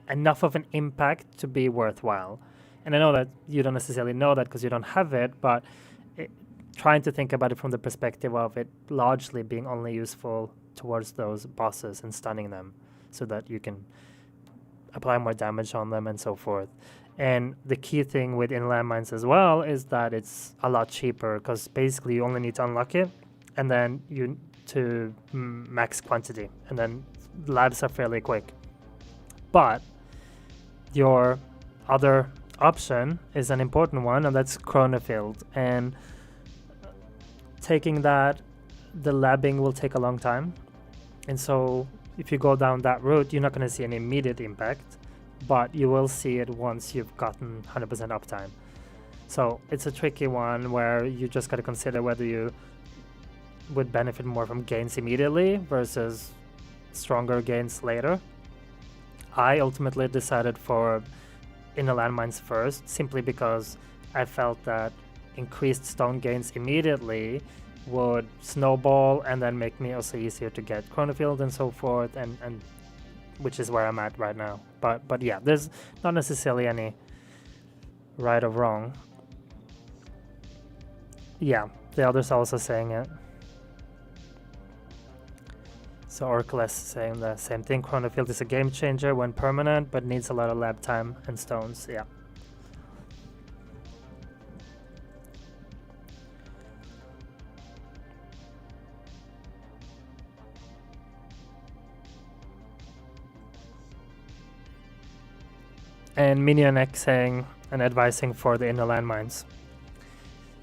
enough of an impact to be worthwhile? And I know that you don't necessarily know that because you don't have it, but trying to think about it from the perspective of it largely being only useful towards those bosses and stunning them so that you can apply more damage on them and so forth. And the key thing with in landmines as well is that it's a lot cheaper, because basically you only need to unlock it and then you to max quantity, and then labs are fairly quick. But your other option is an important one, and that's chronofield. And taking that, the labbing will take a long time, and so if you go down that route, you're not going to see any immediate impact, but you will see it once you've gotten 100% uptime. So it's a tricky one where you just got to consider whether you would benefit more from gains immediately versus stronger gains later. I ultimately decided for inner landmines first, simply because I felt that increased stone gains immediately would snowball and then make me also easier to get chronofield and so forth, and which is where I'm at right now. But yeah, there's not necessarily any right or wrong. Yeah, the others are also saying it. So Orcless saying the same thing. Chronofield is a game changer when permanent, but needs a lot of lab time and stones. Yeah. And Minionek saying and advising for the inner landmines.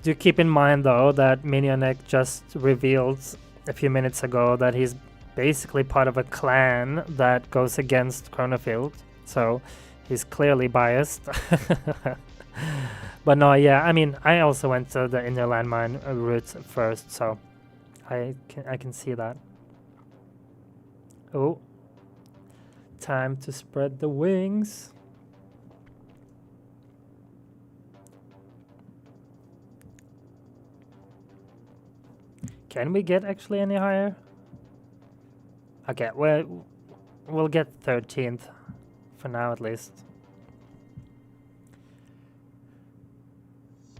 Do keep in mind though that Minionek just revealed a few minutes ago that he's basically part of a clan that goes against Chronofield, so he's clearly biased. But no, yeah, I mean, I also went to the inner landmine route first, so I can see that. Oh, time to spread the wings. Can we get actually any higher? Okay, we'll get 13th for now at least.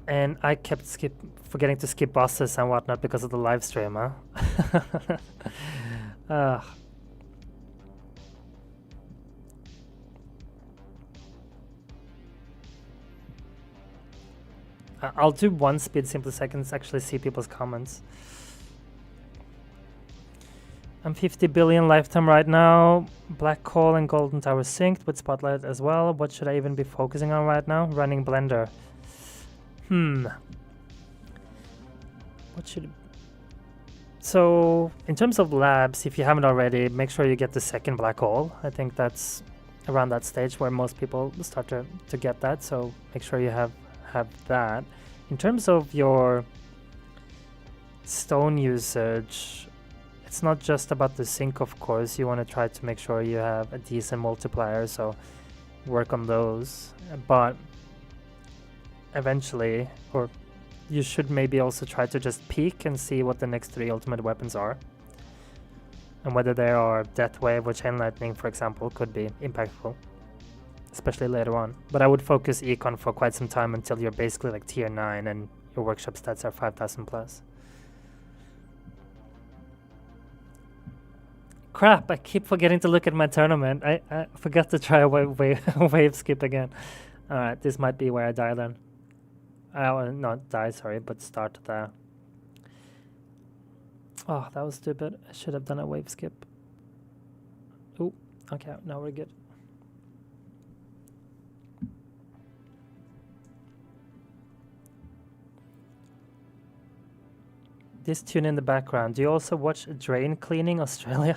And I kept forgetting to skip bosses and whatnot because of the live stream, huh? I'll do one speed simply so I can actually see people's comments. I'm 50 billion lifetime right now. Black hole and golden tower synced with spotlight as well. What should I even be focusing on right now? Running Blender. What should... So, in terms of labs, if you haven't already, make sure you get the second black hole. I think that's around that stage where most people start to get that, so make sure you have that. In terms of your stone usage, it's not just about the sync, of course. You want to try to make sure you have a decent multiplier, so work on those. But eventually, or you should maybe also try to just peek and see what the next 3 ultimate weapons are. And whether they are Death Wave or Chain Lightning, for example, could be impactful, especially later on. But I would focus Econ for quite some time until you're basically like tier 9 and your workshop stats are 5,000 plus. Crap, I keep forgetting to look at my tournament. I forgot to try a wave skip again. Alright, this might be where I die then. Not die, sorry, but start there. Oh, that was stupid. I should have done a wave skip. Oh, okay, now we're good. This tune in the background. Do you also watch Drain Cleaning Australia?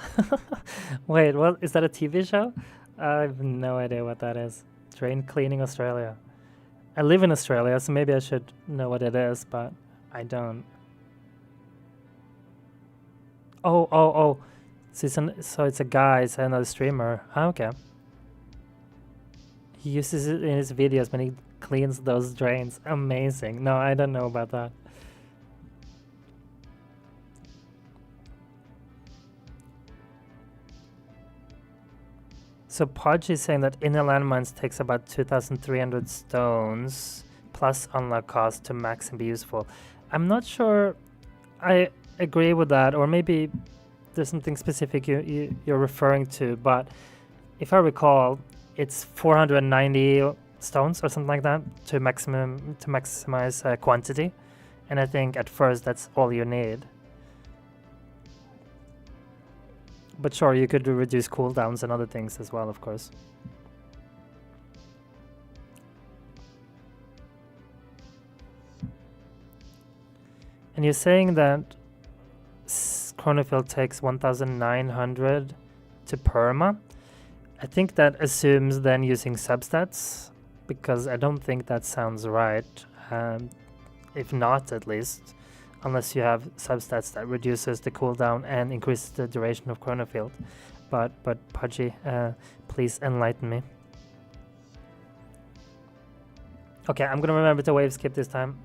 Wait, what? Is that a TV show? I have no idea what that is. Drain Cleaning Australia. I live in Australia, so maybe I should know what it is, but I don't. Oh. So it's a guy, it's another streamer. Okay. He uses it in his videos when he cleans those drains. Amazing. No, I don't know about that. So Podge is saying that inner landmines takes about 2,300 stones plus unlock cost to max and be useful. I'm not sure I agree with that, or maybe there's something specific you're referring to, but if I recall, it's 490 stones or something like that to maximize quantity, and I think at first that's all you need. But sure, you could reduce cooldowns and other things as well, of course. And you're saying that Chronofield takes 1,900 to perma. I think that assumes then using substats, because I don't think that sounds right. If not, at least. Unless you have substats that reduces the cooldown and increases the duration of Chronofield. But Pudgy, please enlighten me. Okay, I'm gonna remember to wave skip this time.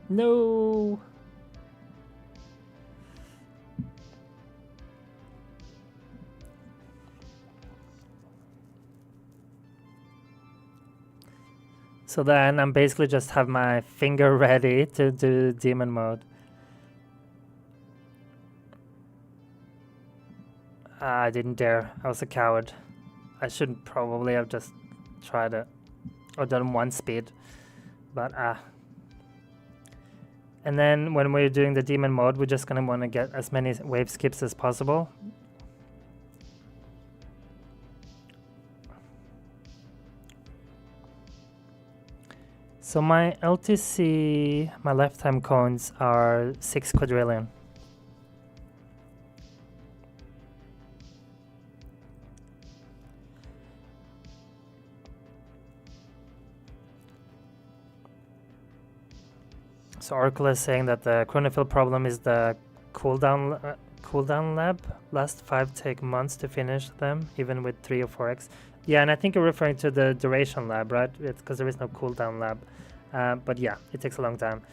No! So then I'm basically just have my finger ready to do demon mode. I didn't dare. I was a coward. I shouldn't probably have just tried it. Or done one speed. But And then when we're doing the demon mode, we're just gonna wanna get as many wave skips as possible. So my LTC, my lifetime coins are 6 quadrillion. So Oracle is saying that the Chronofield problem is the cooldown lab. Last 5 take months to finish them, even with 3 or 4x. Yeah, and I think you're referring to the duration lab, right? It's because there is no cooldown lab. But yeah, it takes a long time.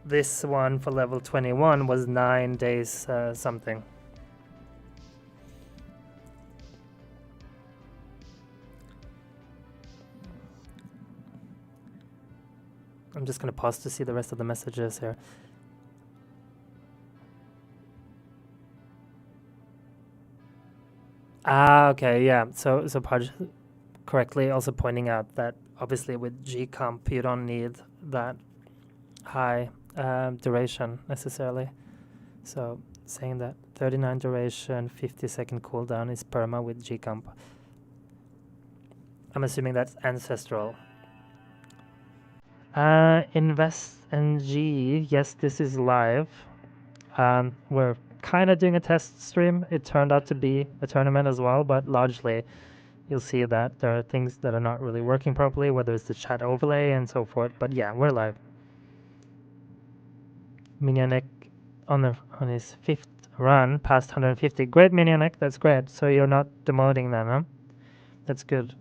This one for level 21 was 9 days something. I'm just gonna pause to see the rest of the messages here. Okay, yeah. So Parj correctly also pointing out that obviously with Gcomp you don't need that high duration necessarily. So saying that 39 duration, 50-second cooldown is perma with Gcomp. I'm assuming that's ancestral. Invest NG. Yes, this is live. We're kind of doing a test stream. It turned out to be a tournament as well, but largely you'll see that there are things that are not really working properly, whether it's the chat overlay and so forth. But yeah, we're live. Minionek on his 5th run past 150. Great, Minionek. That's great. So you're not demoting then, huh? That's good.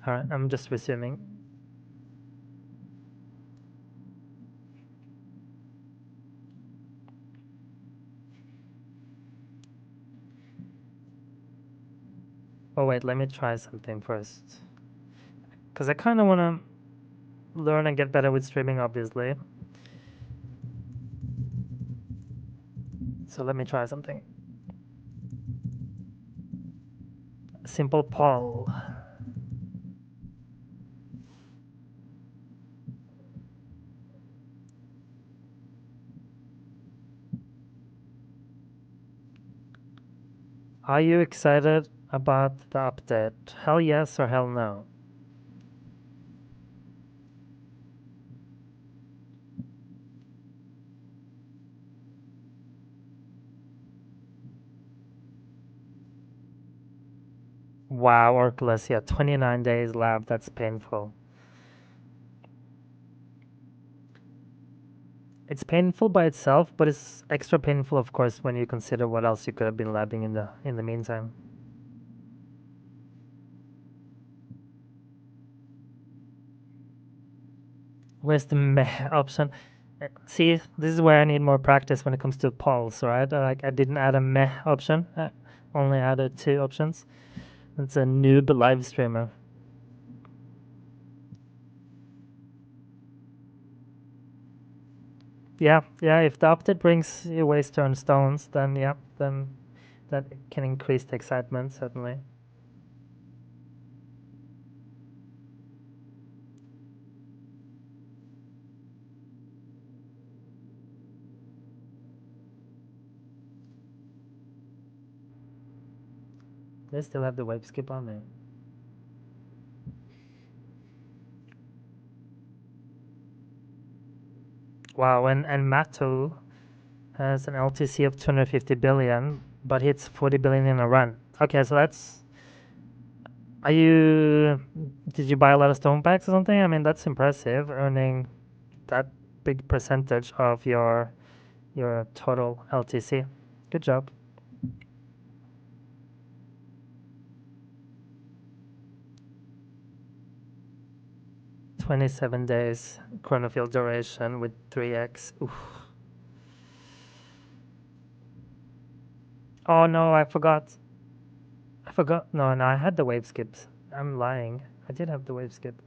All right, I'm just resuming. Oh wait, let me try something first. Because I kind of want to learn and get better with streaming, obviously. So let me try something. Simple poll. Are you excited about the update? Hell yes or hell no? Wow, Orcless, yeah, 29 days left. That's painful. It's painful by itself, but it's extra painful, of course, when you consider what else you could have been labbing in the meantime. Where's the meh option? See, this is where I need more practice when it comes to polls, right? Like I didn't add a meh option. I only added 2 options. It's a noob live streamer. Yeah, if the update brings you ways to earn stones, then yeah, then that can increase the excitement, certainly. They still have the wave skip on there. Wow, and Matu has an LTC of 250 billion, but hits 40 billion in a run. Okay, so that's. Are you? Did you buy a lot of stone packs or something? I mean, that's impressive, earning that big percentage of your total LTC. Good job. 27 days chronofield duration with 3x. Oof. Oh no, I forgot. No, I had the wave skips. I'm lying. I did have the wave skip.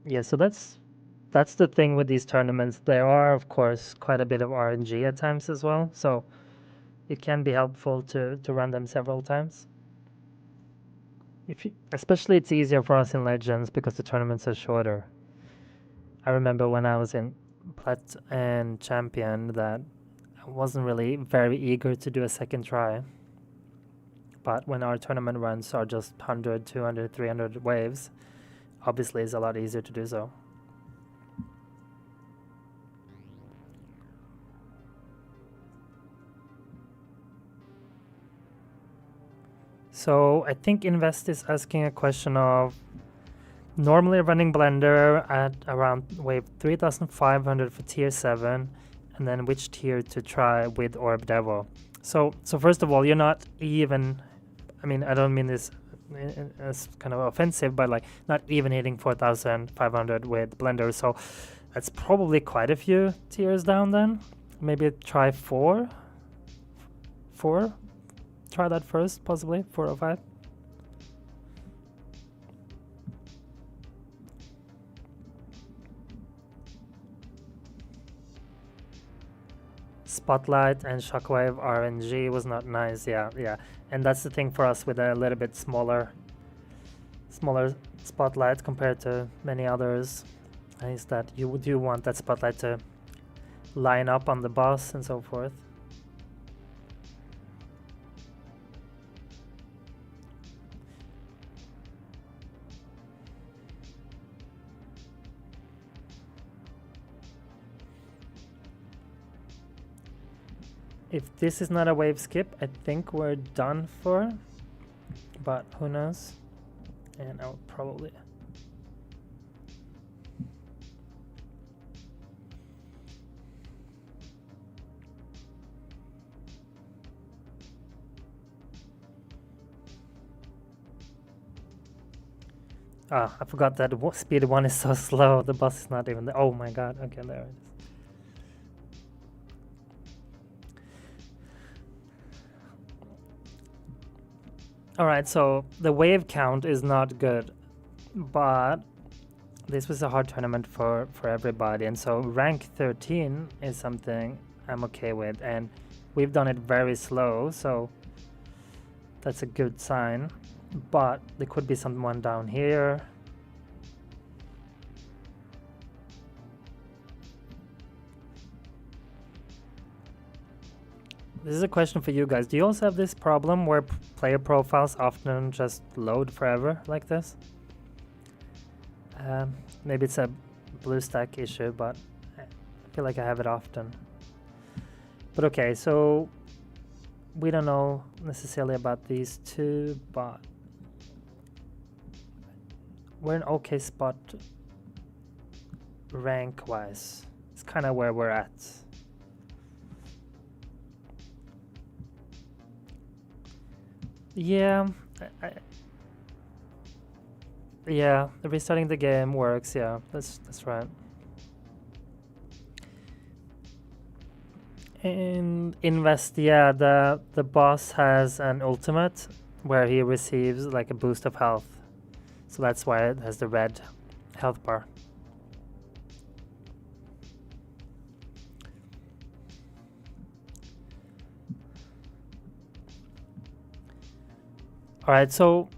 Yeah, so that's the thing with these tournaments. There are, of course, quite a bit of RNG at times as well. So it can be helpful to run them several times. Especially it's easier for us in Legends because the tournaments are shorter. I remember when I was in Plat and Champion that I wasn't really very eager to do a second try. But when our tournament runs are just 100, 200, 300 waves, obviously it's a lot easier to do so. So I think Invest is asking a question of normally running Blender at around wave 3500 for tier 7, and then which tier to try with Orb Devo. So first of all, you're not even, I mean, I don't mean this as kind of offensive, but like not even hitting 4500 with Blender. So that's probably quite a few tiers down then. maybe try 4. 4? Try that first, possibly. 4 or 5. Spotlight and Shockwave RNG was not nice. Yeah. And that's the thing for us with a little bit smaller spotlight compared to many others, is that you do want that spotlight to line up on the boss and so forth. If this is not a wave skip, I think we're done for, but who knows? And I'll probably... Ah, I forgot that speed 1 is so slow. The boss is not even there. Oh my god. Okay, there it is. Alright, so the wave count is not good, but this was a hard tournament for everybody, and so rank 13 is something I'm okay with, and we've done it very slow, so that's a good sign. But there could be someone down here. This is a question for you guys. Do you also have this problem where player profiles often just load forever like this? Maybe it's a BlueStack issue, but I feel like I have it often. But okay, so we don't know necessarily about these two, but we're in okay spot rank-wise. It's kind of where we're at. Yeah, yeah, restarting the game works. Yeah, that's right. In Invest, yeah, the boss has an ultimate where he receives like a boost of health, so that's why it has the red health bar. All right, so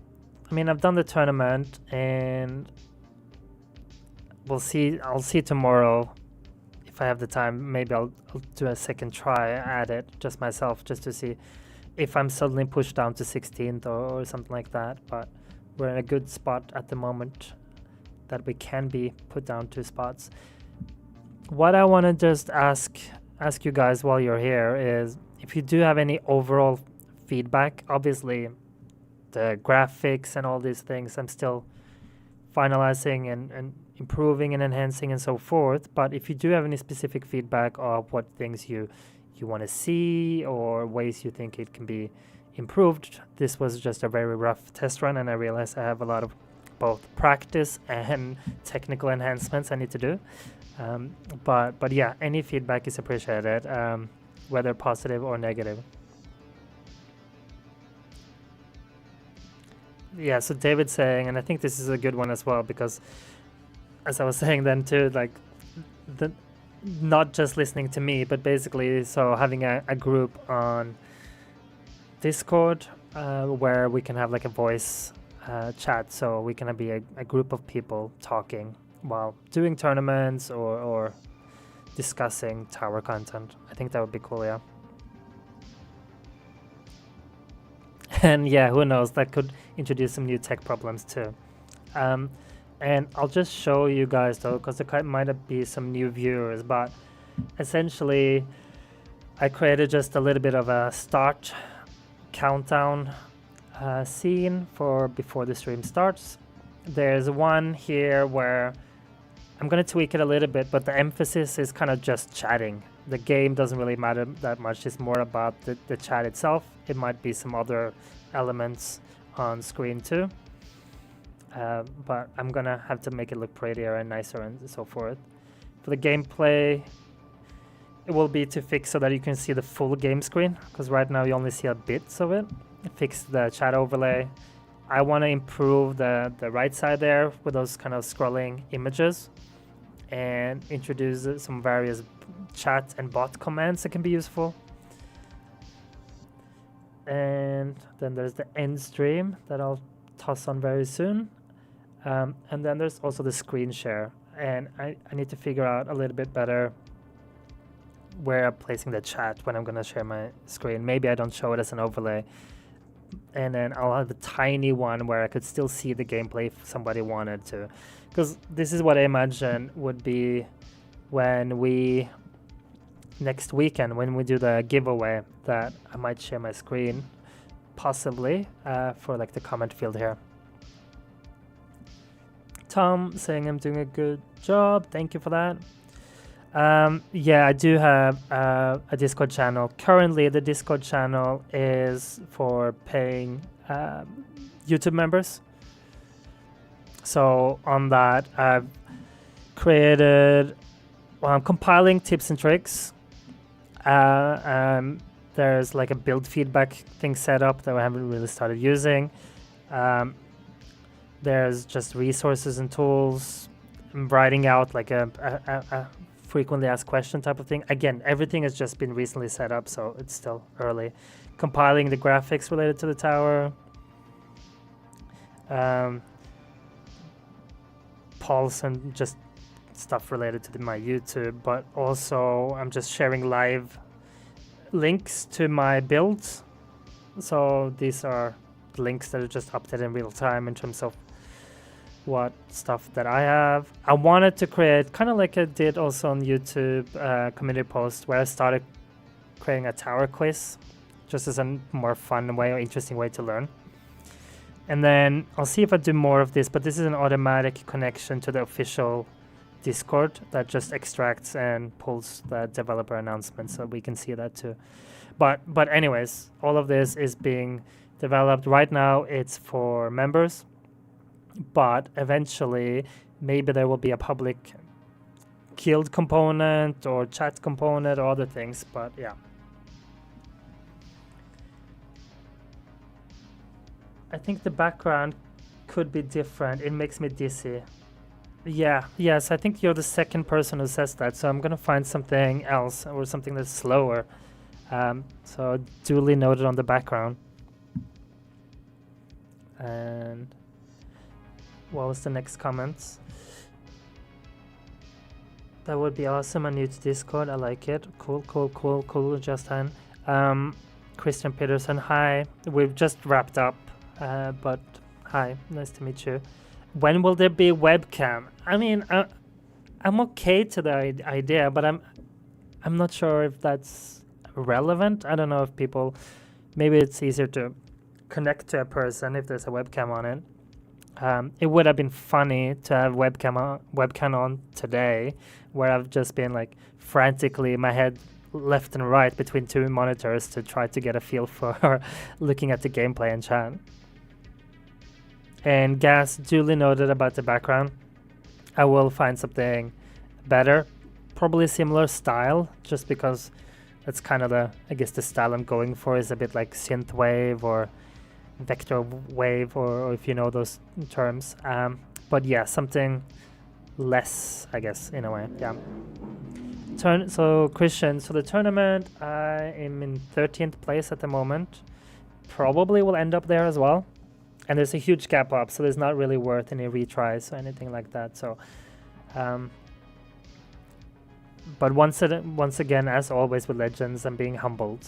I mean, I've done the tournament, and we'll see. I'll see tomorrow if I have the time. Maybe I'll do a second try at it just myself, just to see if I'm suddenly pushed down to 16th or something like that. But we're in a good spot at the moment that we can be put down 2 spots. What I want to just ask you guys while you're here is if you do have any overall feedback. Obviously, the graphics and all these things I'm still finalizing and improving and enhancing and so forth, but if you do have any specific feedback of what things you want to see or ways you think it can be improved. This was just a very rough test run, and I realize I have a lot of both practice and technical enhancements I need to do, but yeah, any feedback is appreciated, whether positive or negative. Yeah, so David's saying, and I think this is a good one as well, because as I was saying then too, like not just listening to me, but basically so having a group on Discord where we can have like a voice chat, so we can be a group of people talking while doing tournaments or discussing tower content. I think that would be cool, yeah. And yeah, who knows, that could introduce some new tech problems too. And I'll just show you guys though, because there might be some new viewers, but essentially I created just a little bit of a start countdown scene for before the stream starts. There's one here where I'm going to tweak it a little bit, but the emphasis is kind of just chatting. The game doesn't really matter that much. It's more about the chat itself. It might be some other elements on screen too. But I'm going to have to make it look prettier and nicer and so forth. For the gameplay, it will be to fix so that you can see the full game screen, because right now you only see a bit of it. Fix the chat overlay. I want to improve the right side there with those kind of scrolling images, and introduce some various chat and bot commands that can be useful. And then there's the end stream that I'll toss on very soon. And then there's also the screen share, and I need to figure out a little bit better where I'm placing the chat when I'm gonna share my screen. Maybe I don't show it as an overlay, and then I'll have a tiny one where I could still see the gameplay if somebody wanted to, because this is what I imagine would be when we next weekend, when we do the giveaway, that I might share my screen possibly for like the comment field here. Tom saying I'm doing a good job, thank you for that. Yeah, I do have a Discord channel. Currently, the Discord channel is for paying YouTube members. So on that, I've created, well, I'm compiling tips and tricks. There's like a build feedback thing set up that I haven't really started using. There's just resources and tools. I'm writing out like a frequently asked question type of thing. Again, everything has just been recently set up, so it's still early. Compiling the graphics related to the tower. Polls and just stuff related to my YouTube, but also I'm just sharing live links to my builds. So these are links that are just updated in real time in terms of what stuff that I have. I wanted to create, kind of like I did also on YouTube community post, where I started creating a tower quiz, just as a more fun way or interesting way to learn. And then I'll see if I do more of this, but this is an automatic connection to the official Discord that just extracts and pulls the developer announcement, so we can see that too. But anyways, all of this is being developed right now. It's for members, but eventually maybe there will be a public guild component or chat component or other things, but yeah. I think the background could be different. It makes me dizzy. Yeah, yes, I think you're the second person who says that, so I'm gonna find something else or something that's slower. So duly noted on the background. And what was the next comments? That would be awesome. I'm new to Discord. I like it. Cool, Justin. Christian Peterson, hi. We've just wrapped up, but hi, nice to meet you. When will there be webcam? I mean, I'm okay to the idea, but I'm not sure if that's relevant. I don't know if people, maybe it's easier to connect to a person if there's a webcam on it. It would have been funny to have webcam on today, where I've just been like frantically my head left and right between two monitors to try to get a feel for looking at the gameplay and chat. And Gas, duly noted about the background. I will find something better, probably similar style, just because that's kind of I guess the style I'm going for is a bit like synthwave or vector wave, or if you know those terms. But yeah, something less, I guess, in a way. Yeah. So Christian, so the tournament, I am in 13th place at the moment. Probably will end up there as well. And there's a huge gap up, so there's not really worth any retries or anything like that. So, but once again, as always with Legends, I'm being humbled.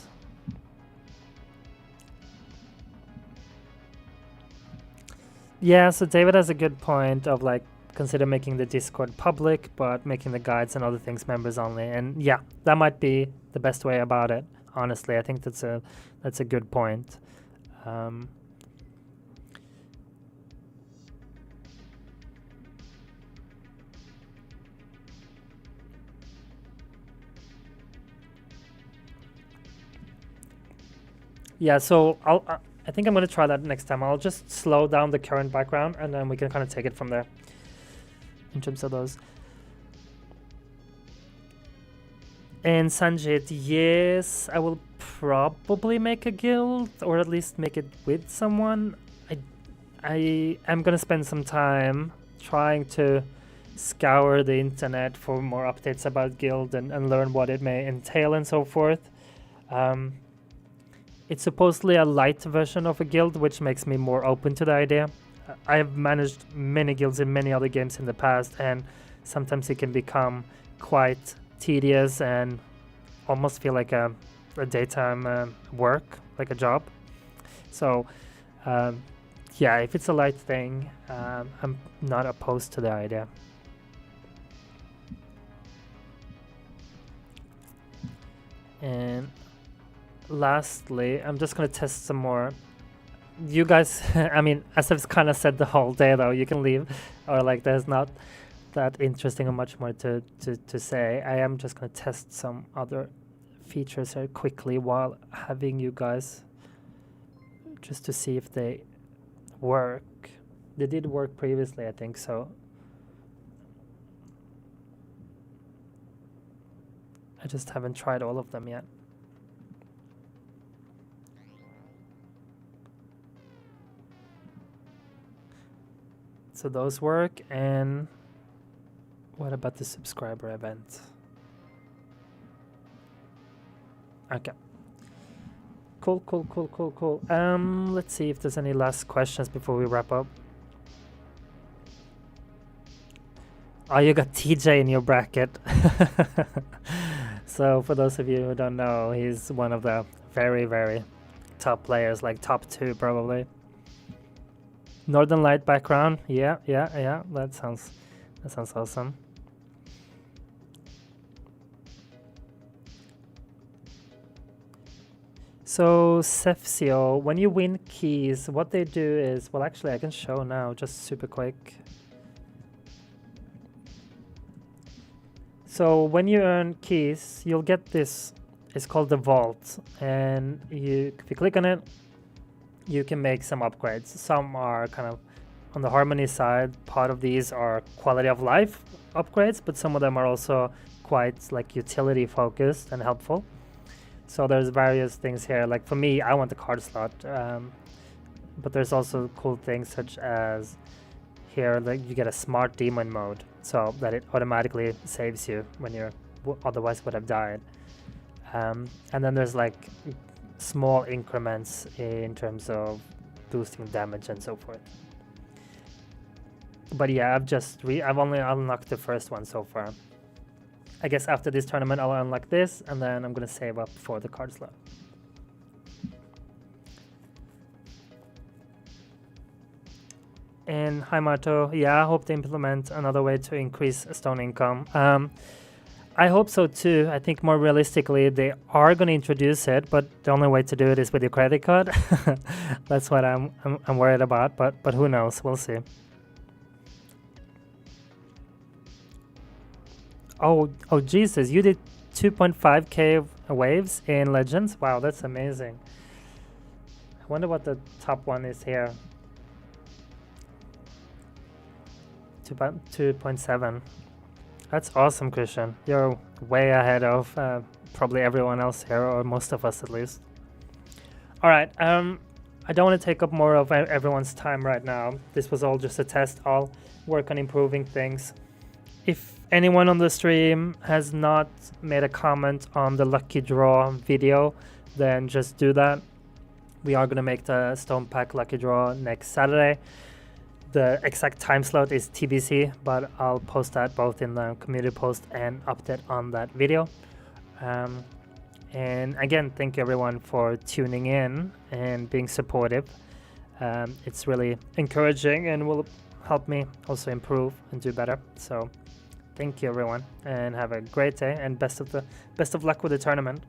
Yeah, so David has a good point of like, consider making the Discord public, but making the guides and other things members only. And yeah, that might be the best way about it. Honestly, I think that's a good point. Yeah, so I think I'm going to try that next time. I'll just slow down the current background, and then we can kind of take it from there in terms of those. And Sanjit, yes, I will probably make a guild, or at least make it with someone. I am gonna spend some time trying to scour the internet for more updates about guild and learn what it may entail and so forth. It's supposedly a light version of a guild, which makes me more open to the idea. I have managed many guilds in many other games in the past, and sometimes it can become quite tedious and almost feel like a daytime work, like a job. So yeah, if it's a light thing, I'm not opposed to the idea. And lastly, I'm just gonna test some more. You guys, I mean, as I've kind of said the whole day though, you can leave, or like there's not that interesting or much more to say. I am just gonna test some other features here quickly while having you guys, just to see if they work. They did work previously, I think so. I just haven't tried all of them yet. So those work, and what about the subscriber event? Okay. Cool. Let's see if there's any last questions before we wrap up. Oh, you got TJ in your bracket. So for those of you who don't know, he's one of the very top players, like top 2 probably. Northern Light background, yeah. That sounds awesome. So Cefcio, when you win keys, what they do is, well, actually I can show now, just super quick. So when you earn keys, you'll get this. It's called the vault, and if you click on it, you can make some upgrades. Some are kind of on the harmony side. Part of these are quality of life upgrades, but some of them are also quite like utility focused and helpful. So there's various things here. Like for me, I want the card slot, but there's also cool things such as here, like you get a smart demon mode, so that it automatically saves you when you're otherwise would have died. And then there's like small increments in terms of boosting damage and so forth. But yeah, I've only unlocked the first one so far. I guess after this tournament I'll unlock this, and then I'm gonna save up for the card slot. And hi Marto, yeah, I hope they implement another way to increase stone income. I hope so too. I think more realistically they are going to introduce it, but the only way to do it is with your credit card. That's what I'm worried about, but who knows? We'll see. Oh Jesus, you did 2.5k waves in Legends? Wow, that's amazing. I wonder what the top one is here. 2.7. That's awesome, Christian. You're way ahead of probably everyone else here, or most of us at least. All right, I don't want to take up more of everyone's time right now. This was all just a test. I'll work on improving things. If anyone on the stream has not made a comment on the lucky draw video, then just do that. We are going to make the Stone Pack lucky draw next Saturday. The exact time slot is TBC, but I'll post that both in the community post and update on that video. And again, thank you everyone for tuning in and being supportive. It's really encouraging and will help me also improve and do better. So thank you everyone, and have a great day, and best of luck with the tournament.